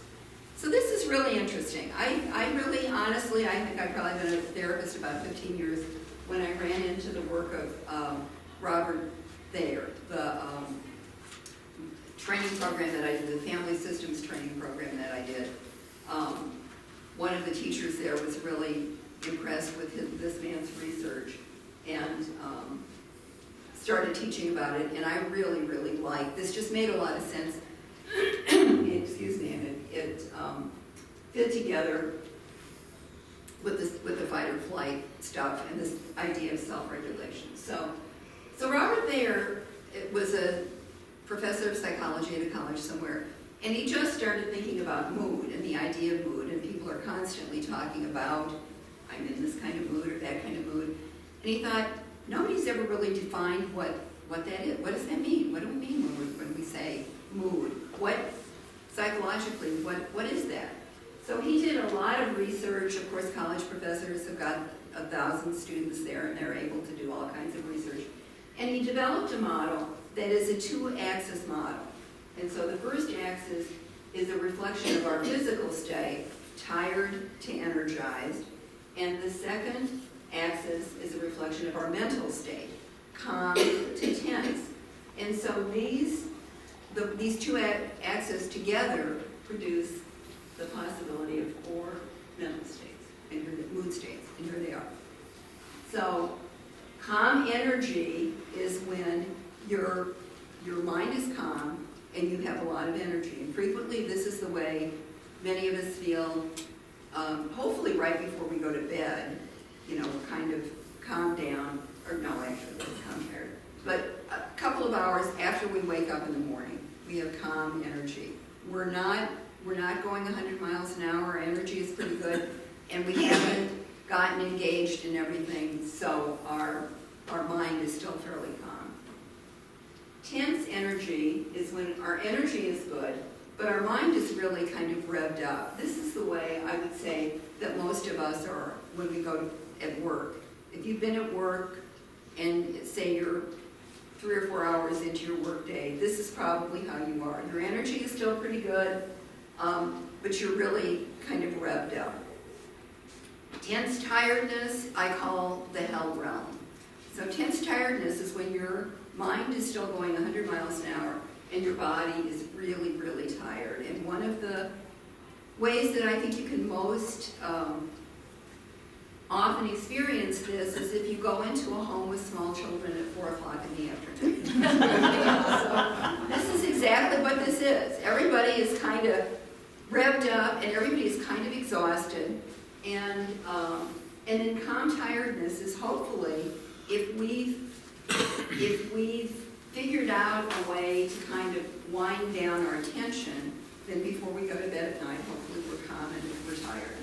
So this is really interesting. I really, honestly, I think I've probably been a therapist about 15 years when I ran into the work of Robert Thayer, the training program that I did, the family systems training program that I did. One of the teachers there was really impressed with this man's research and started teaching about it, and I really, really liked this. Just made a lot of sense. Excuse me, and it fit together with the fight or flight stuff and this idea of self-regulation. So Robert Thayer was a professor of psychology at a college somewhere, and he just started thinking about mood and the idea of mood, and people are constantly talking about, I'm in this kind of mood or that kind of mood, and he thought, nobody's ever really defined what that is. What does that mean? What do we mean when we say mood? Psychologically, what is that? So he did a lot of research. Of course, college professors have got 1,000 students there, and they're able to do all kinds of research. And he developed a model that is a 2-axis model. And so the first axis is a reflection of our physical state, tired to energized. And the second axis is a reflection of our mental state, calm to tense. And so these two axes together produce the possibility of 4 mental states, and mood states, and here they are. So calm energy is when your mind is calm and you have a lot of energy. And frequently this is the way many of us feel, hopefully right before we go to bed. You know, we're kind of calmed down, or no, actually, it's calm tired. But a couple of hours after we wake up in the morning, we have calm energy. We're not going 100 miles an hour. Our energy is pretty good, and we haven't gotten engaged in everything, so our mind is still fairly calm. Tense energy is when our energy is good, but our mind is really kind of revved up. This is the way I would say that most of us are when we go at work. If you've been at work and say you're 3 or 4 hours into your work day, this is probably how you are. Your energy is still pretty good, but you're really kind of revved up. Tense tiredness, I call the hell realm. So tense tiredness is when your mind is still going 100 miles an hour and your body is really, really tired. And one of the ways that I think you can most often experience this is if you go into a home with small children at 4 o'clock in the afternoon. So this is exactly what this is. Everybody is kind of revved up and everybody is kind of exhausted. And in calm tiredness is hopefully if we've figured out a way to kind of wind down our attention, then before we go to bed at night, hopefully we're calm and we're tired.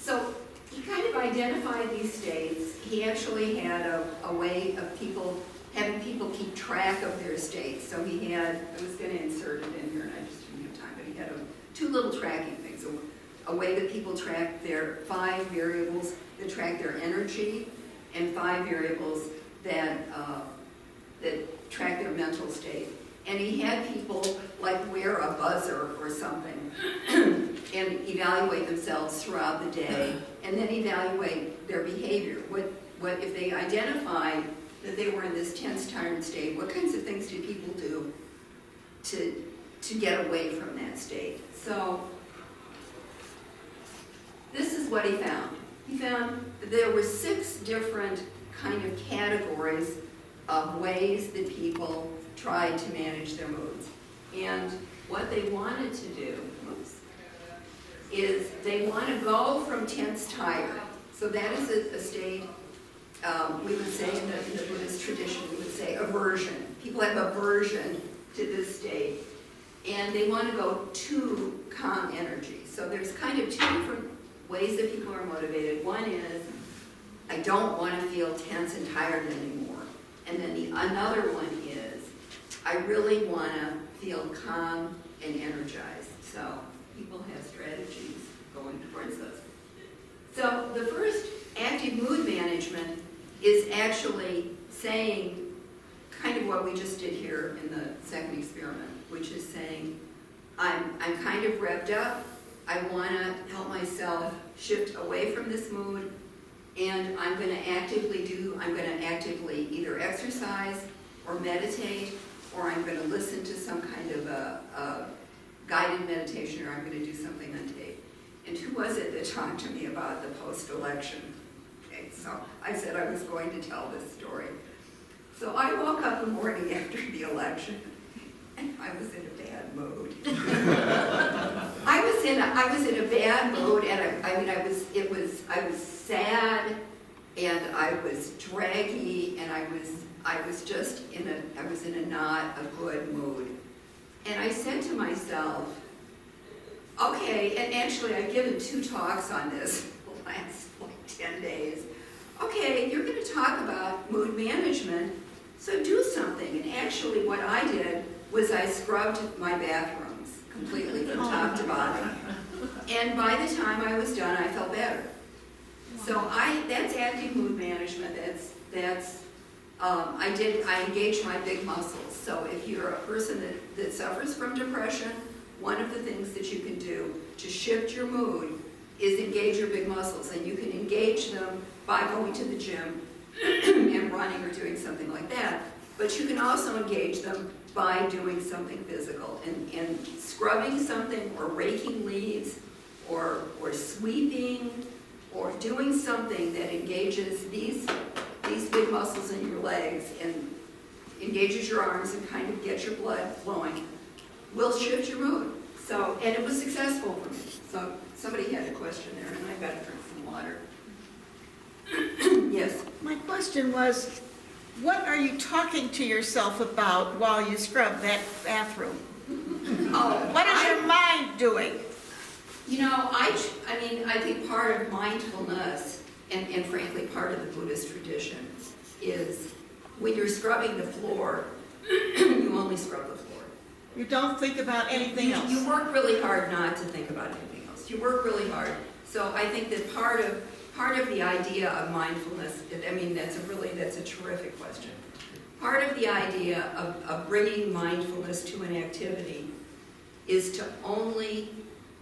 So he kind of identified these states. He actually had a way of having people keep track of their states. So he had, I was going to insert it in here and I just didn't have time, but he had 2 little tracking things. A way that people track their 5 variables that track their energy and 5 variables that track their mental state. And he had people like wear a buzzer or something and evaluate themselves throughout the day and then evaluate their behavior. What if they identified that they were in this tense, tired state, what kinds of things did people do to get away from that state? So this is what he found. He found that there were 6 different kind of categories of ways that people tried to manage their moods. And what they wanted to do is they want to go from tense, tired. So that is a state, we would say in the Buddhist tradition, we would say aversion. People have aversion to this state. And they want to go to calm energy. So there's kind of 2 different ways that people are motivated. One is, I don't want to feel tense and tired anymore. And then another one is, I really want to feel calm and energized. So people have strategies going towards those. So the first active mood management is actually saying kind of what we just did here in the second experiment, which is saying, I'm kind of revved up, I want to help myself shift away from this mood, and I'm going to actively either exercise or meditate, or I'm going to listen to some kind of a guided meditation, or I'm going to do something on tape. And who was it that talked to me about the post-election? Okay, so I said I was going to tell this story. So I woke up the morning after the election, and I was in a bad mood. I was in a bad mood, and I was sad, and I was draggy, and I was just in a not a good mood. And I said to myself, okay, and actually I've given 2 talks on this the last 10 days. Okay, you're going to talk about mood management, so do something. And actually what I did was I scrubbed my bathrooms completely from top to bottom. And by the time I was done, I felt better. So that's active mood management. I engaged my big muscles. So if you're a person that suffers from depression, one of the things that you can do to shift your mood is engage your big muscles. And you can engage them by going to the gym and running or doing something like that. But you can also engage them by doing something physical and scrubbing something or raking leaves or sweeping or doing something that engages these big muscles in your legs and engages your arms and kind of gets your blood flowing will shift your mood. So, and it was successful for me. So somebody had a question there, and I better drink some water. Yes. My question was, what are you talking to yourself about while you scrub that bathroom? What is your mind doing? You know, I think part of mindfulness, and frankly part of the Buddhist tradition, is when you're scrubbing the floor, you only scrub the floor. You don't think about anything else. You work really hard not to think about anything else. You work really hard. So I think that part of the idea of mindfulness, that's a terrific question. Part of the idea of bringing mindfulness to an activity is to only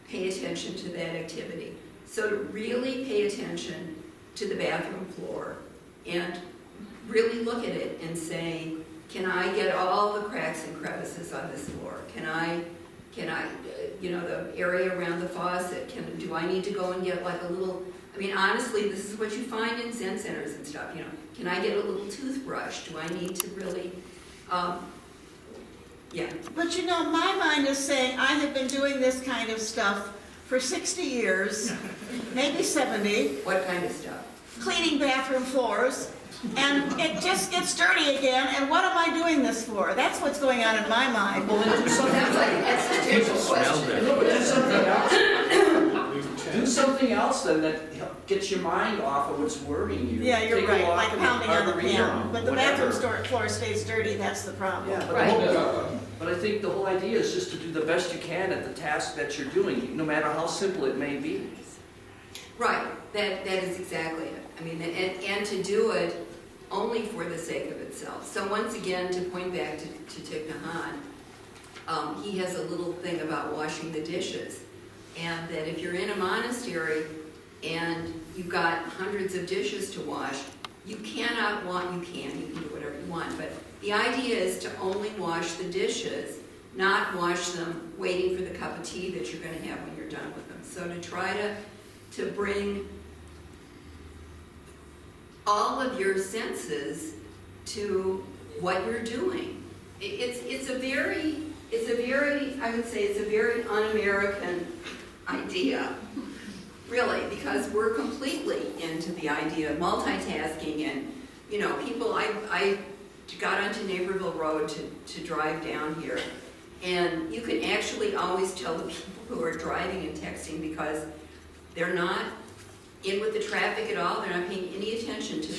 pay attention to that activity. So to really pay attention to the bathroom floor and really look at it and say, can I get all the cracks and crevices on this floor? Can I, the area around the faucet, do I need to go and get like a little, honestly, this is what you find in Zen centers and stuff, can I get a little toothbrush? Do I need to really, yeah. But my mind is saying, I have been doing this kind of stuff for 60 years, maybe 70. What kind of stuff? Cleaning bathroom floors, and it just gets dirty again, and what am I doing this for? That's what's going on in my mind. Well, then do something. Sounds like an existential question. No, but do something else. Do something else then that gets your mind off of what's worrying you. Yeah, you're Take a right, walk like in pounding on the arboretum, piano. But the whatever. bathroom floor stays dirty, that's the problem. Yeah, but, Right. but I think the whole idea is just to do the best you can at the task that you're doing, no matter how simple it may be. Right, that is exactly it. And to do it only for the sake of itself. So once again, to point back to Thich Nhat Hanh, he has a little thing about washing the dishes. And that if you're in a monastery and you've got hundreds of dishes to wash, you can do whatever you want, but the idea is to only wash the dishes, not wash them waiting for the cup of tea that you're going to have when you're done with them. So to try to bring all of your senses to what you're doing. It's a very, I would say it's a very un-American idea, really, because we're completely into the idea of multitasking and, people, I got onto Naperville Road to drive down here, and you can actually always tell the people who are driving and texting because they're not in with the traffic at all. They're not paying any attention to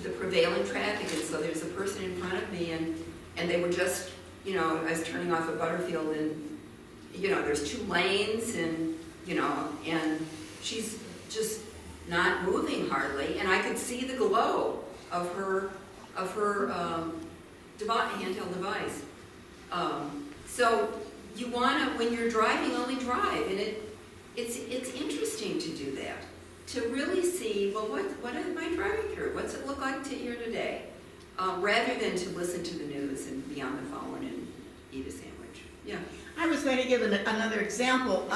the prevailing traffic. And so there's a person in front of me, and they were just, I was turning off at Butterfield, and there's 2 lanes, and and she's just not moving hardly, and I could see the glow of her handheld device. So you want to, when you're driving, only drive, and it's interesting to do that, to really see, well, what am I driving through? What's it look like here today? Rather than to listen to the news and be on the phone and eat a sandwich. Yeah. I was going to give another example.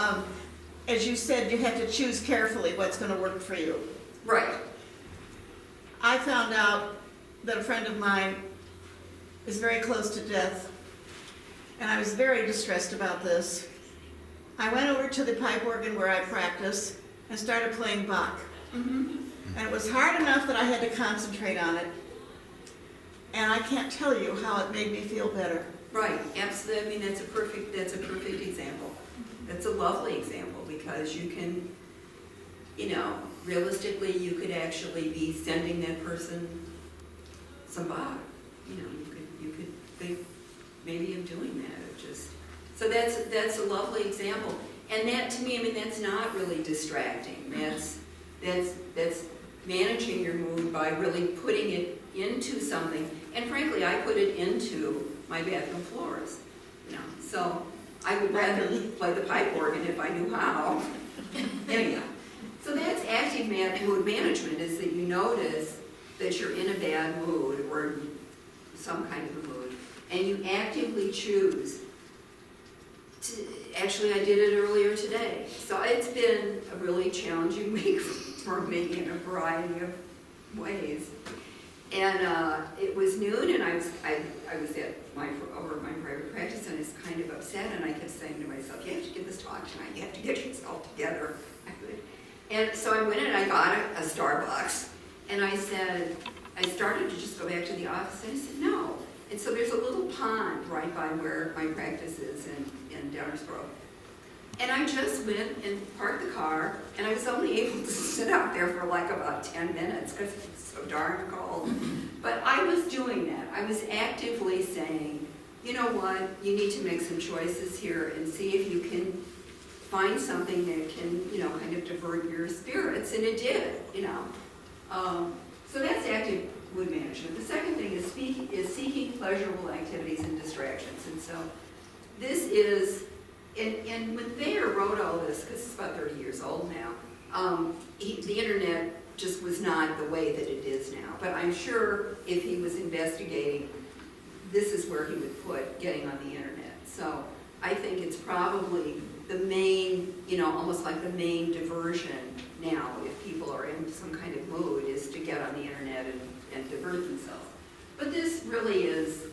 As you said, you have to choose carefully what's going to work for you. Right. I found out that a friend of mine is very close to death, and I was very distressed about this. I went over to the pipe organ where I practice and started playing Bach. And it was hard enough that I had to concentrate on it, and I can't tell you how it made me feel better. Right, absolutely. I mean, that's a perfect example. That's a lovely example, because you can, realistically, you could actually be sending that person some Bach. You could think maybe of doing that. So that's a lovely example. And that, to me, I mean, that's not really distracting. That's managing your mood by really putting it into something. And frankly, I put it into my bathroom floors. So I would rather play the pipe organ if I knew how. Anyhow, so that's active mood management, is that you notice that you're in a bad mood or some kind of a mood, and you actively choose to, actually I did it earlier today. So it's been a really challenging week for me in a variety of ways. And it was noon, and I was at my private practice, and I was kind of upset, and I kept saying to myself, you have to give this talk tonight, you have to get yourself together. And so I went and I got a Starbucks, and I started to just go back to the office, and I said, no. And so there's a little pond right by where my practice is in Downersboro. And I just went and parked the car, and I was only able to sit out there for like about 10 minutes because it was so darn cold. But I was doing that. I was actively saying, you know what, you need to make some choices here and see if you can find something that can, kind of divert your spirits, and it did, So that's active mood management. The second thing is seeking pleasurable activities and distractions. And so this is, and when Thayer wrote all this, because it's about 30 years old now, the internet just was not the way that it is now. But I'm sure if he was investigating, this is where he would put getting on the internet. So I think it's probably the main, almost like the main diversion now, if people are in some kind of mood, is to get on the internet and divert themselves. But this really is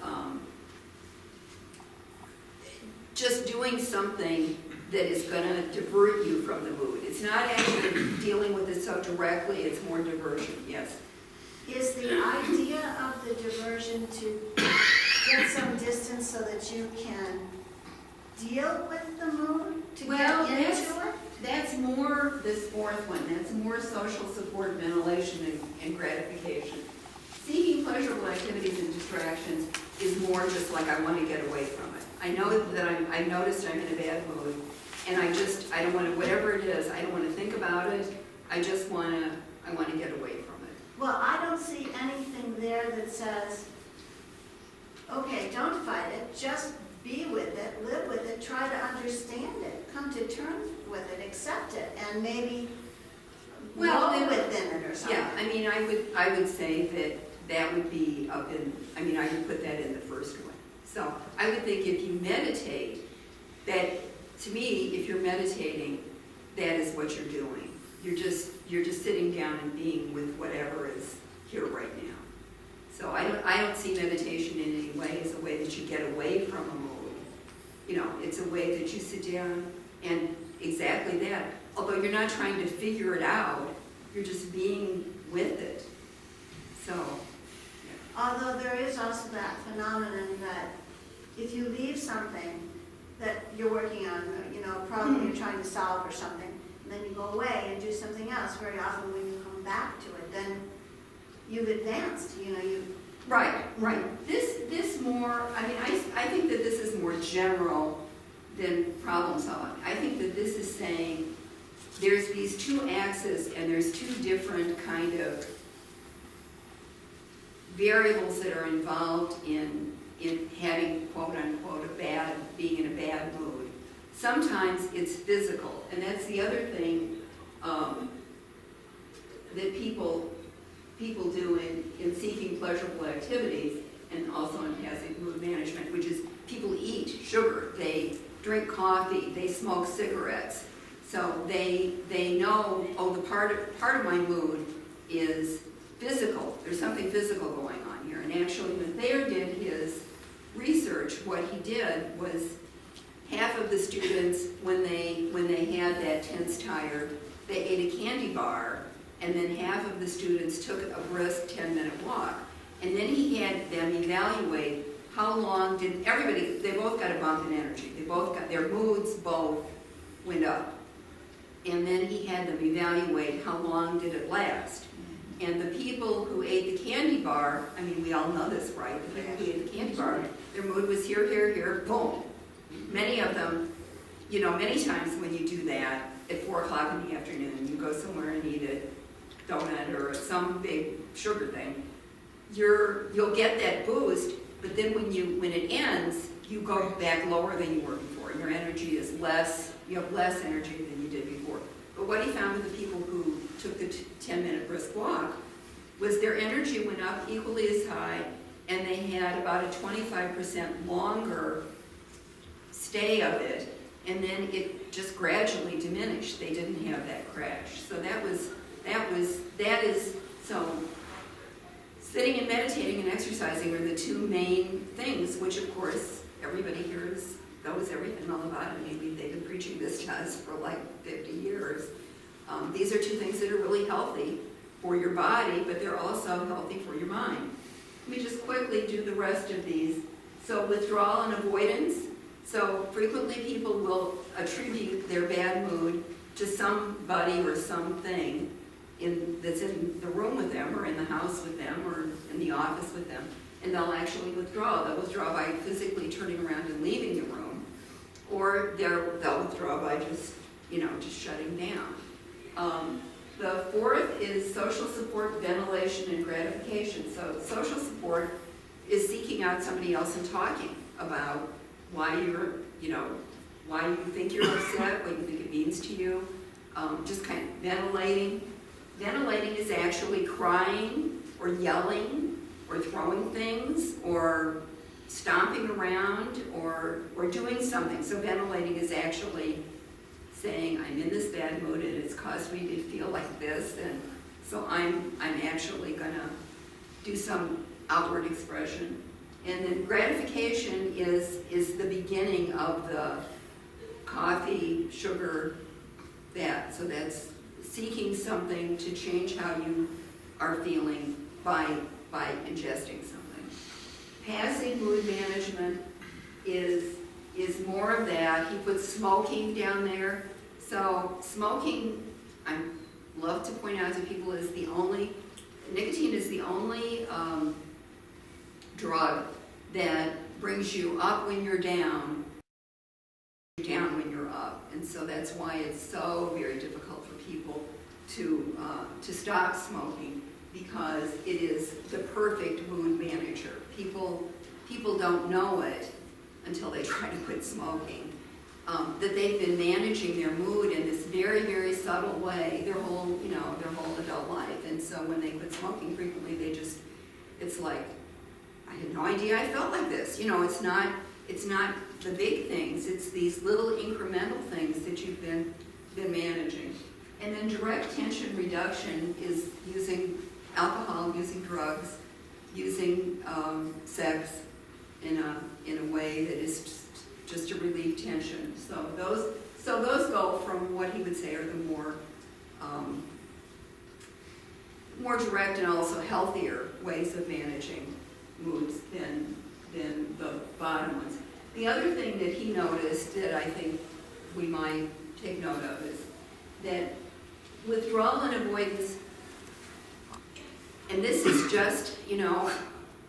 just doing something that is going to divert you from the mood. It's not actually dealing with it so directly, it's more diversion, yes. Is the idea of the diversion to get some distance so that you can deal with the mood, to get into it? That's more this fourth one. That's more social support, ventilation, and gratification. Seeking pleasurable activities and distractions is more just like I want to get away from it. I know that I noticed I'm in a bad mood, and I don't want to, whatever it is, I don't want to think about it. I want to get away from it. Well, I don't see anything there that says, okay, don't fight it, just be with it, live with it, try to understand it, come to terms with it, accept it, and maybe grow within it or something. Yeah, I mean, I would say that would be up in, I would put that in the first one. So I would think if you meditate, that, to me, if you're meditating, that is what you're doing. You're just sitting down and being with whatever is here right now. So I don't see meditation in any way as a way that you get away from a mood. It's a way that you sit down and exactly that. Although you're not trying to figure it out, you're just being with it. So, yeah. Although there is also that phenomenon that if you leave something that you're working on, a problem you're trying to solve or something, and then you go away and do something else, very often when you come back to it, then you've advanced, Right. This more, I think that this is more general than problem solving. I think that this is saying there's these two axes and there's two different kind of variables that are involved in having quote unquote being in a bad mood. Sometimes it's physical, and that's the other thing that people do in seeking pleasurable activities and also in passing mood management, which is people eat sugar, they drink coffee, they smoke cigarettes. So they know, oh, the part of my mood is physical. There's something physical going on here. And actually, when Thayer did his research, what he did was half of the students, when they had that tense, tired, they ate a candy bar, and then half of the students took a brisk 10-minute walk. And then he had them evaluate how long did everybody, they both got a bump in energy. They both got, their moods both went up. And then he had them evaluate how long did it last. And the people who ate the candy bar, I mean, we all know this, right? The people who ate the candy bar, their mood was here, here, here, boom. Many of them, you know, many times when you do that at 4 o'clock in the afternoon, you go somewhere and eat a donut or some big sugar thing, you'll get that boost, but then when it ends, you go back lower than you were before. Your energy is less, you have less energy than you did before. But what he found with the people who took the 10-minute brisk walk was their energy went up equally as high, and they had about a 25% longer stay of it, and then it just gradually diminished. They didn't have that crash. So that is so sitting and meditating and exercising are the two main things, which of course everybody here knows everything all about it. I mean, they've been preaching this to us for like 50 years. These are two things that are really healthy for your body, but they're also healthy for your mind. Let me just quickly do the rest of these. So withdrawal and avoidance. So frequently people will attribute their bad mood to somebody or something that's in the room with them or in the house with them or in the office with them, and they'll actually withdraw. They'll withdraw by physically turning around and leaving the room, or they'll withdraw by just shutting down. The fourth is social support, ventilation, and gratification. So social support is seeking out somebody else and talking about why why you think you're upset, what you think it means to you, just kind of ventilating. Ventilating is actually crying or yelling or throwing things or stomping around or doing something. So ventilating is actually saying, I'm in this bad mood and it's caused me to feel like this, and so I'm actually gonna do some outward expression. And then gratification is the beginning of the coffee, sugar, that. So that's seeking something to change how you are feeling by ingesting something. Passive mood management is more of that. He puts smoking down there. So smoking, I love to point out to people, nicotine is the only drug that brings you up when you're down when you're up. And so that's why it's so very difficult for people to stop smoking, because it is the perfect mood manager. People don't know it until they try to quit smoking, that they've been managing their mood in this very, very subtle way their whole adult life. And so when they quit smoking frequently, it's like, I had no idea I felt like this. It's not the big things, it's these little incremental things that you've been managing. And then direct tension reduction is using alcohol, using drugs, using sex in a way that is just to relieve tension. So those go from what he would say are the more direct and also healthier ways of managing moods than the bottom ones. The other thing that he noticed that I think we might take note of is that withdrawal and avoidance, and this is just, I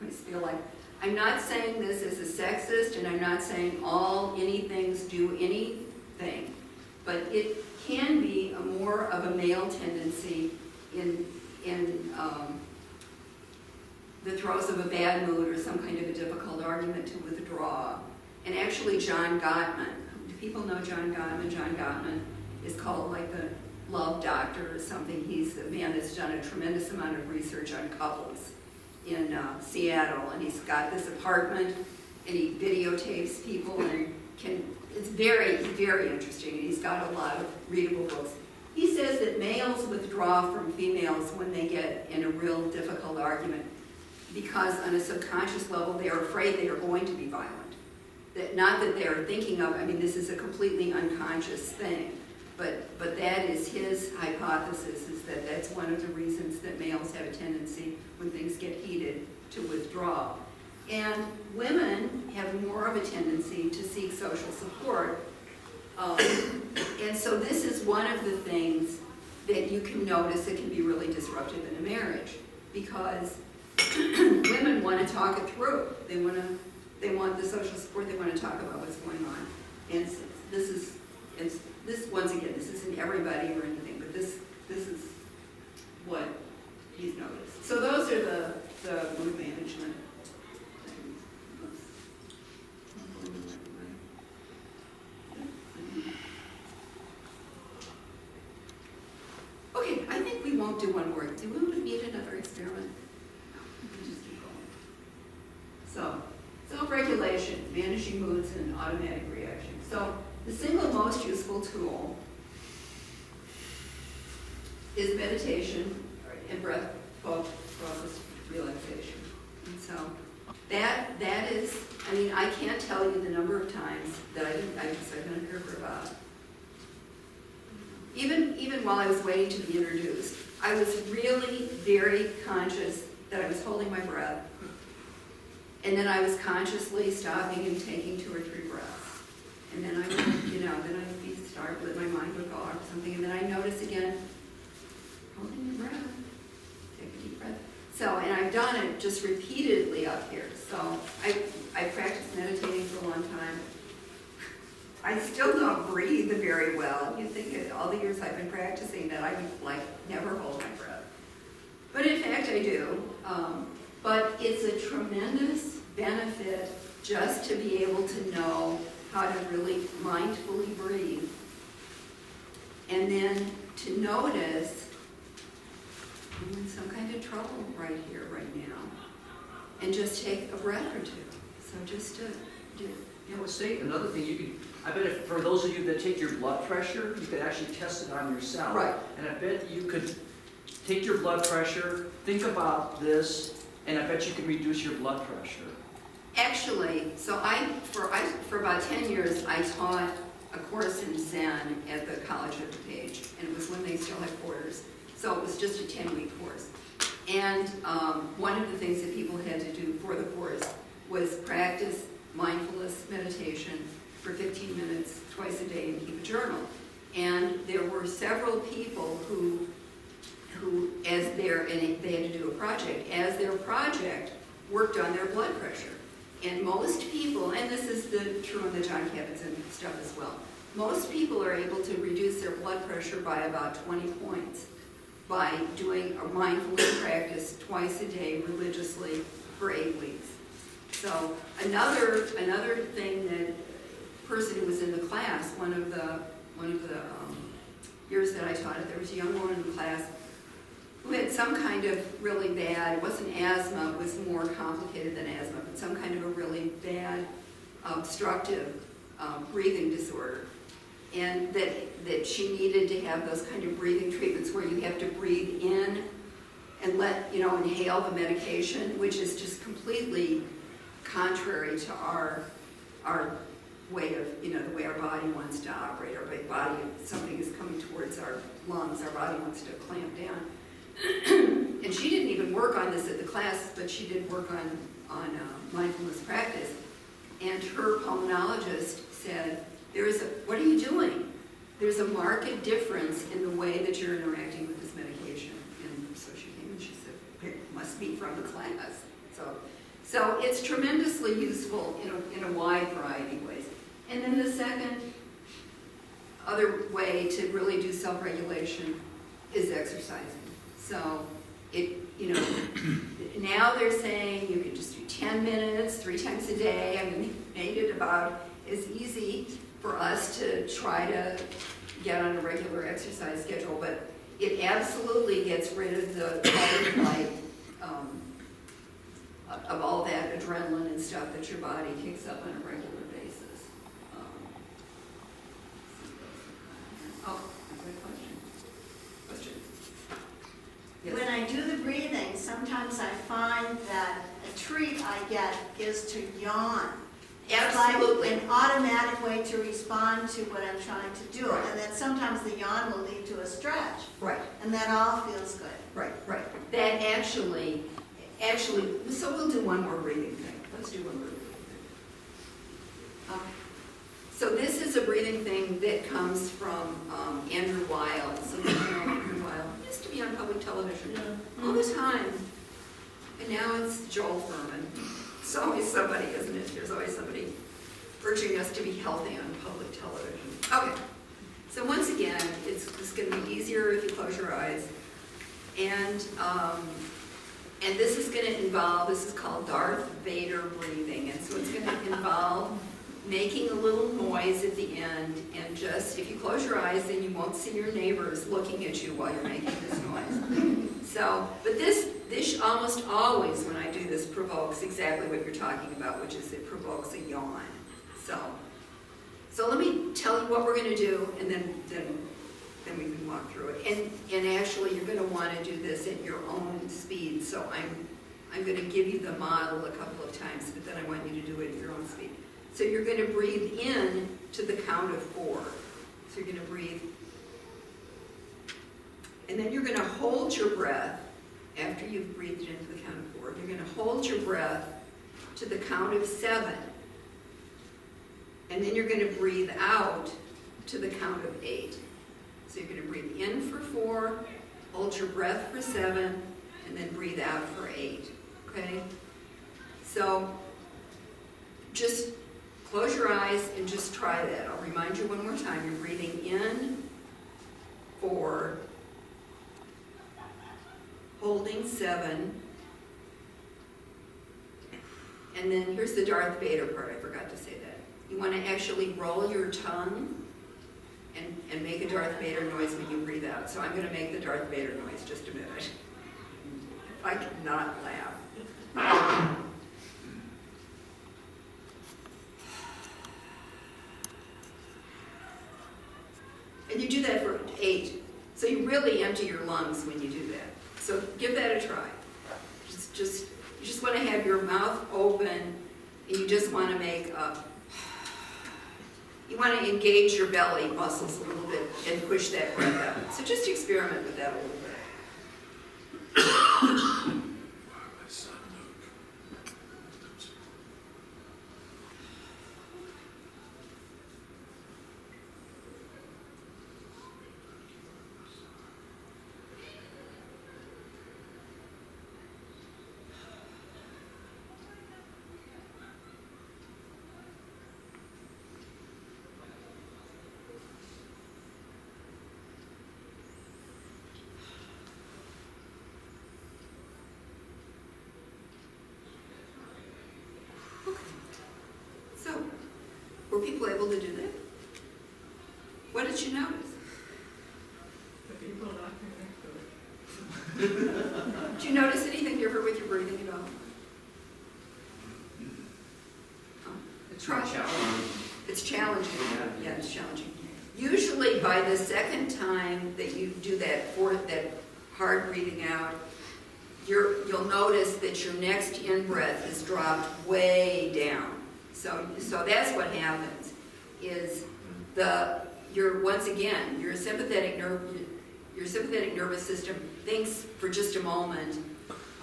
just feel like, I'm not saying this as a sexist, and I'm not saying all anythings do anything, but can be more of a male tendency in the throes of a bad mood or some kind of a difficult argument to withdraw. And actually John Gottman, do people know John Gottman? John Gottman is called like the love doctor or something. He's a man that's done a tremendous amount of research on couples in Seattle, and he's got this apartment and he videotapes people and it's very, very interesting, and he's got a lot of readable books. He says that males withdraw from females when they get in a real difficult argument because on a subconscious level they are afraid they are going to be violent. That, not that they're thinking of, I mean, this is a completely unconscious thing, but that is his hypothesis, is that that's one of the reasons that males have a tendency, when things get heated, to withdraw. And women have more of a tendency to seek social support. And so this is one of the things that you can notice that can be really disruptive in a marriage, because women want to talk it through. They want the social support. They want to talk about what's going on. And this once again, this isn't everybody or anything, but this is what he's noticed. So those are the mood management things. Okay, I think we won't do one more. Do we need another experiment? No, we can just keep going. So, self-regulation, managing moods and automatic reactions. So, the single most useful tool is meditation and breath focused relaxation. And so, that is, I mean, I can't tell you the number of times that I've been under here for about, even while I was waiting to be introduced, I was really very conscious that I was holding my breath, and then I was consciously stopping and taking 2 or 3 breaths. And then I would, then I'd start, my mind would go off or something, and then I notice again, holding your breath, take a deep breath. So, and I've done it just repeatedly up here. So I practiced meditating for a long time. I still don't breathe very well. You'd think in all the years I've been practicing that I would never hold my breath. But in fact I do. But it's a tremendous benefit just to be able to know how to really mindfully breathe. And then to notice I'm in some kind of trouble right here, right now. And just take a breath or 2. So just to do. Yeah, well, say another thing, you could, I bet if, for those of you that take your blood pressure, you could actually test it on yourself. Right. And I bet you could take your blood pressure, think about this, and I bet you can reduce your blood pressure. Actually, so for about 10 years, I taught a course in Zen at the College of DuPage, and it was when they still had quarters. So it was just a 10-week course. And one of the things that people had to do for the course was practice mindfulness meditation for 15 minutes twice a day and keep a journal. And there were several people who and they had to do a project, as their project worked on their blood pressure. And most people, and this is true in the John Kabat-Zinn stuff as well, most people are able to reduce their blood pressure by about 20 points by doing a mindfulness practice twice a day religiously for 8 weeks. So another thing that person who was in the class, one of the years that I taught it, there was a young woman in the class who had some kind of really bad, it wasn't asthma, it was more complicated than asthma, but some kind of a really bad obstructive breathing disorder. And that she needed to have those kind of breathing treatments where you have to breathe in and inhale the medication, which is just completely contrary to our way of, the way our body wants to operate. Our body, if something is coming towards our lungs, our body wants to clamp down. And she didn't even work on this at the class, but she did work on mindfulness practice. And her pulmonologist said, what are you doing? There's a marked difference in the way that you're interacting with this medication. And so she came and she said, it must be from the class. So it's tremendously useful in a wide variety of ways. And then the second other way to really do self-regulation is exercising. So now they're saying you can just do 10 minutes 3 times a day. I mean, they made it about as easy for us to try to get on a regular exercise schedule, but it absolutely gets rid of the fight or flight, of all that adrenaline and stuff that your body kicks up on a regular basis. Oh, I've got a question. Yes. When I do the breathing, sometimes I find that a treat I get is to yawn. Absolutely. It's like an automatic way to respond to what I'm trying to do. Right. And then sometimes the yawn will lead to a stretch. Right. And that all feels good. Right. That actually, so we'll do one more breathing thing. Let's do one more breathing thing. So this is a breathing thing that comes from Andrew Weil. So you know Andrew Weil. He used to be on public television all the time. And now it's Joel Furman. It's always somebody, isn't it? There's always somebody urging us to be healthy on public television. Okay. So once again, it's going to be easier if you close your eyes. And this is going to involve, this is called Darth Vader breathing. And so it's going to involve making a little noise at the end. And just, if you close your eyes, then you won't see your neighbors looking at you while you're making this noise. So, but this almost always, when I do this, provokes exactly what you're talking about, which is it provokes a yawn. So let me tell you what we're going to do, and then we can walk through it. And actually, you're going to want to do this at your own speed. So I'm going to give you the model a couple of times, but then I want you to do it at your own speed. So you're going to breathe in to the count of 4. So you're going to breathe, and then you're going to hold your breath after you've breathed into the count of 4. You're going to hold your breath to the count of 7. And then you're going to breathe out to the count of 8. So you're going to breathe in for 4, hold your breath for 7, and then breathe out for 8. Okay? So just close your eyes and just try that. I'll remind you one more time. You're breathing in 4, holding 7, and then here's the Darth Vader part. I forgot to say that. You want to actually roll your tongue and make a Darth Vader noise when you breathe out. So I'm going to make the Darth Vader noise. Just a minute. If I cannot laugh. And you do that for 8. So you really empty your lungs when you do that. So give that a try. You just want to have your mouth open, and you just want to make you want to engage your belly muscles a little bit and push that breath out. So just experiment with that a little bit. So, were people able to do that? What did you notice? The people not connected. Did you notice anything different with your breathing at all? It's not challenging. It's challenging. Yeah, it's challenging. Usually by the second time that you do that hard breathing out, you'll notice that your next in-breath is dropped way down. So that's what happens, is once again, your sympathetic nervous system thinks for just a moment,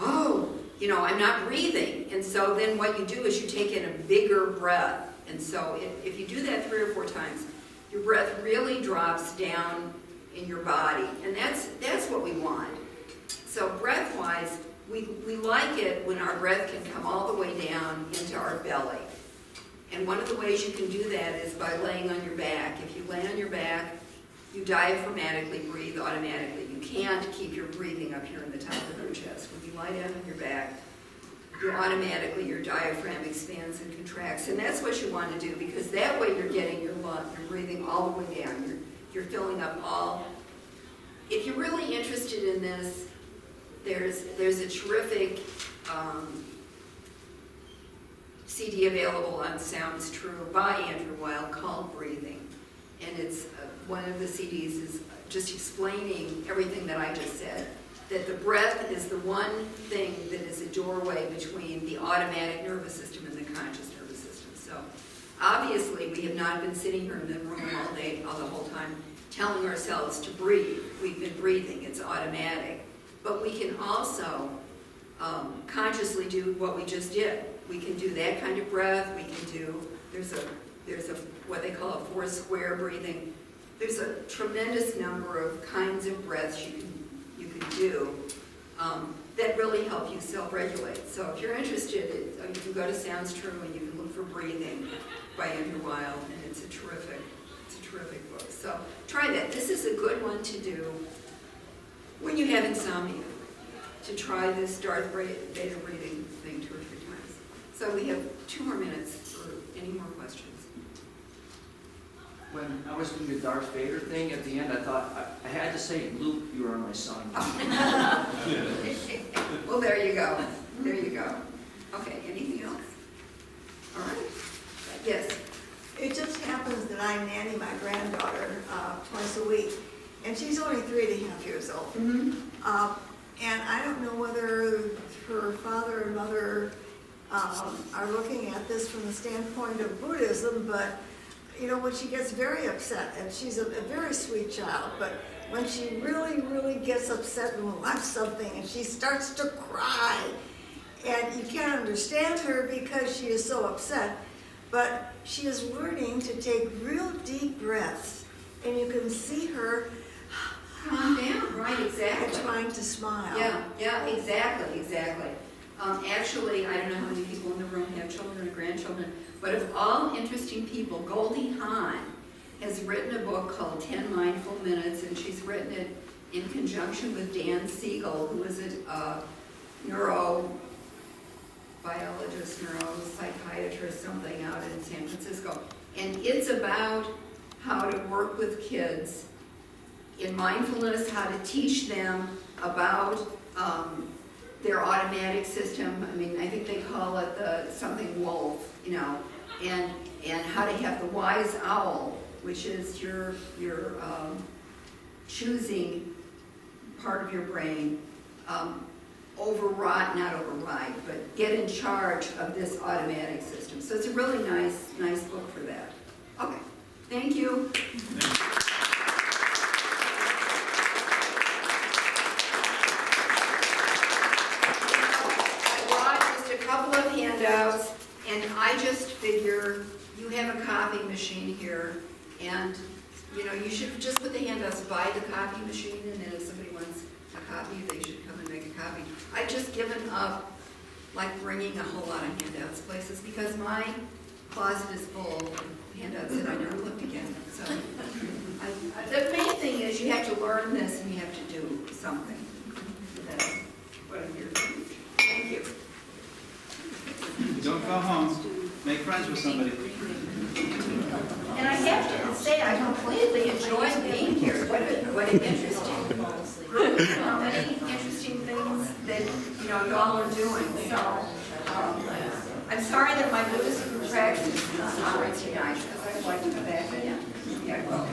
oh, I'm not breathing. And so then what you do is you take in a bigger breath. And so if you do that 3 or 4 times, your breath really drops down in your body. And that's what we want. So breath-wise, we like it when our breath can come all the way down into our belly. And one of the ways you can do that is by laying on your back. If you lay on your back, you diaphragmatically breathe automatically. You can't keep your breathing up here in the top of your chest. When you lie down on your back, you automatically, your diaphragm expands and contracts. And that's what you want to do, because that way you're getting your breathing all the way down. You're filling up all. If you're really interested in this, there's a terrific CD available on Sounds True by Andrew Weil called Breathing. And it's one of the CDs is just explaining everything that I just said, that the breath is the one thing that is a doorway between the automatic nervous system and the conscious nervous system. So obviously we have not been sitting here in the room all day, all the whole time, telling ourselves to breathe. We've been breathing, it's automatic. But we can also consciously do what we just did. We can do that kind of breath. We can do, there's a what they call a 4-square breathing. There's a tremendous number of kinds of breaths you can do that really help you self-regulate. So if you're interested, you can go to Sounds True and you can look for Breathing by Andrew Weil, and it's a terrific book. So try that. This is a good one to do when you have insomnia, to try this Darth Vader breathing thing 2 or 3 times. So we have 2 more minutes for any more questions. When I was doing the Darth Vader thing at the end, I thought I had to say, Luke, you are my son. Well, there you go. There you go. Okay, anything else? All right. Yes. It just happens that I nanny my granddaughter twice a week, and she's only 3.5 years old. Mm-hmm. And I don't know whether her father and mother are looking at this from the standpoint of Buddhism, but you know, when she gets very upset, and she's a very sweet child, but when she really, really gets upset and wants something, and she starts to cry, and you can't understand her because she is so upset, but she is learning to take real deep breaths, and you can see her Calm down, right, exactly. trying to smile. Yeah, exactly. Actually, I don't know how many people in the room have children or grandchildren, but of all interesting people, Goldie Hawn has written a book called 10 Mindful Minutes, and she's written it in conjunction with Dan Siegel, who is a neurobiologist, neuropsychiatrist, something out in San Francisco. And it's about how to work with kids in mindfulness, how to teach them about their automatic system. I mean, I think they call it the something wolf, you know, and how to have the wise owl, which is your choosing part of your brain, not override, but get in charge of this automatic system. So it's a really nice book for that. Okay, thank you. Handouts, and I just figure you have a copy machine here, and you know, you should just put the handouts by the copy machine, and then if somebody wants a copy, they should come and make a copy. I've just given up like bringing a whole lot of handouts places because my closet is full of handouts that I never looked again. So the main thing is you have to learn this and you have to do something. That's what I'm here for. Thank you. Don't go home, make friends with somebody. And I have to say, I completely enjoyed being here. What an interesting group. How many interesting things that, you know, y'all are doing. So, I'm sorry that my Buddhist practice is not Wednesday night, because I'd like to go back again. Yeah, well,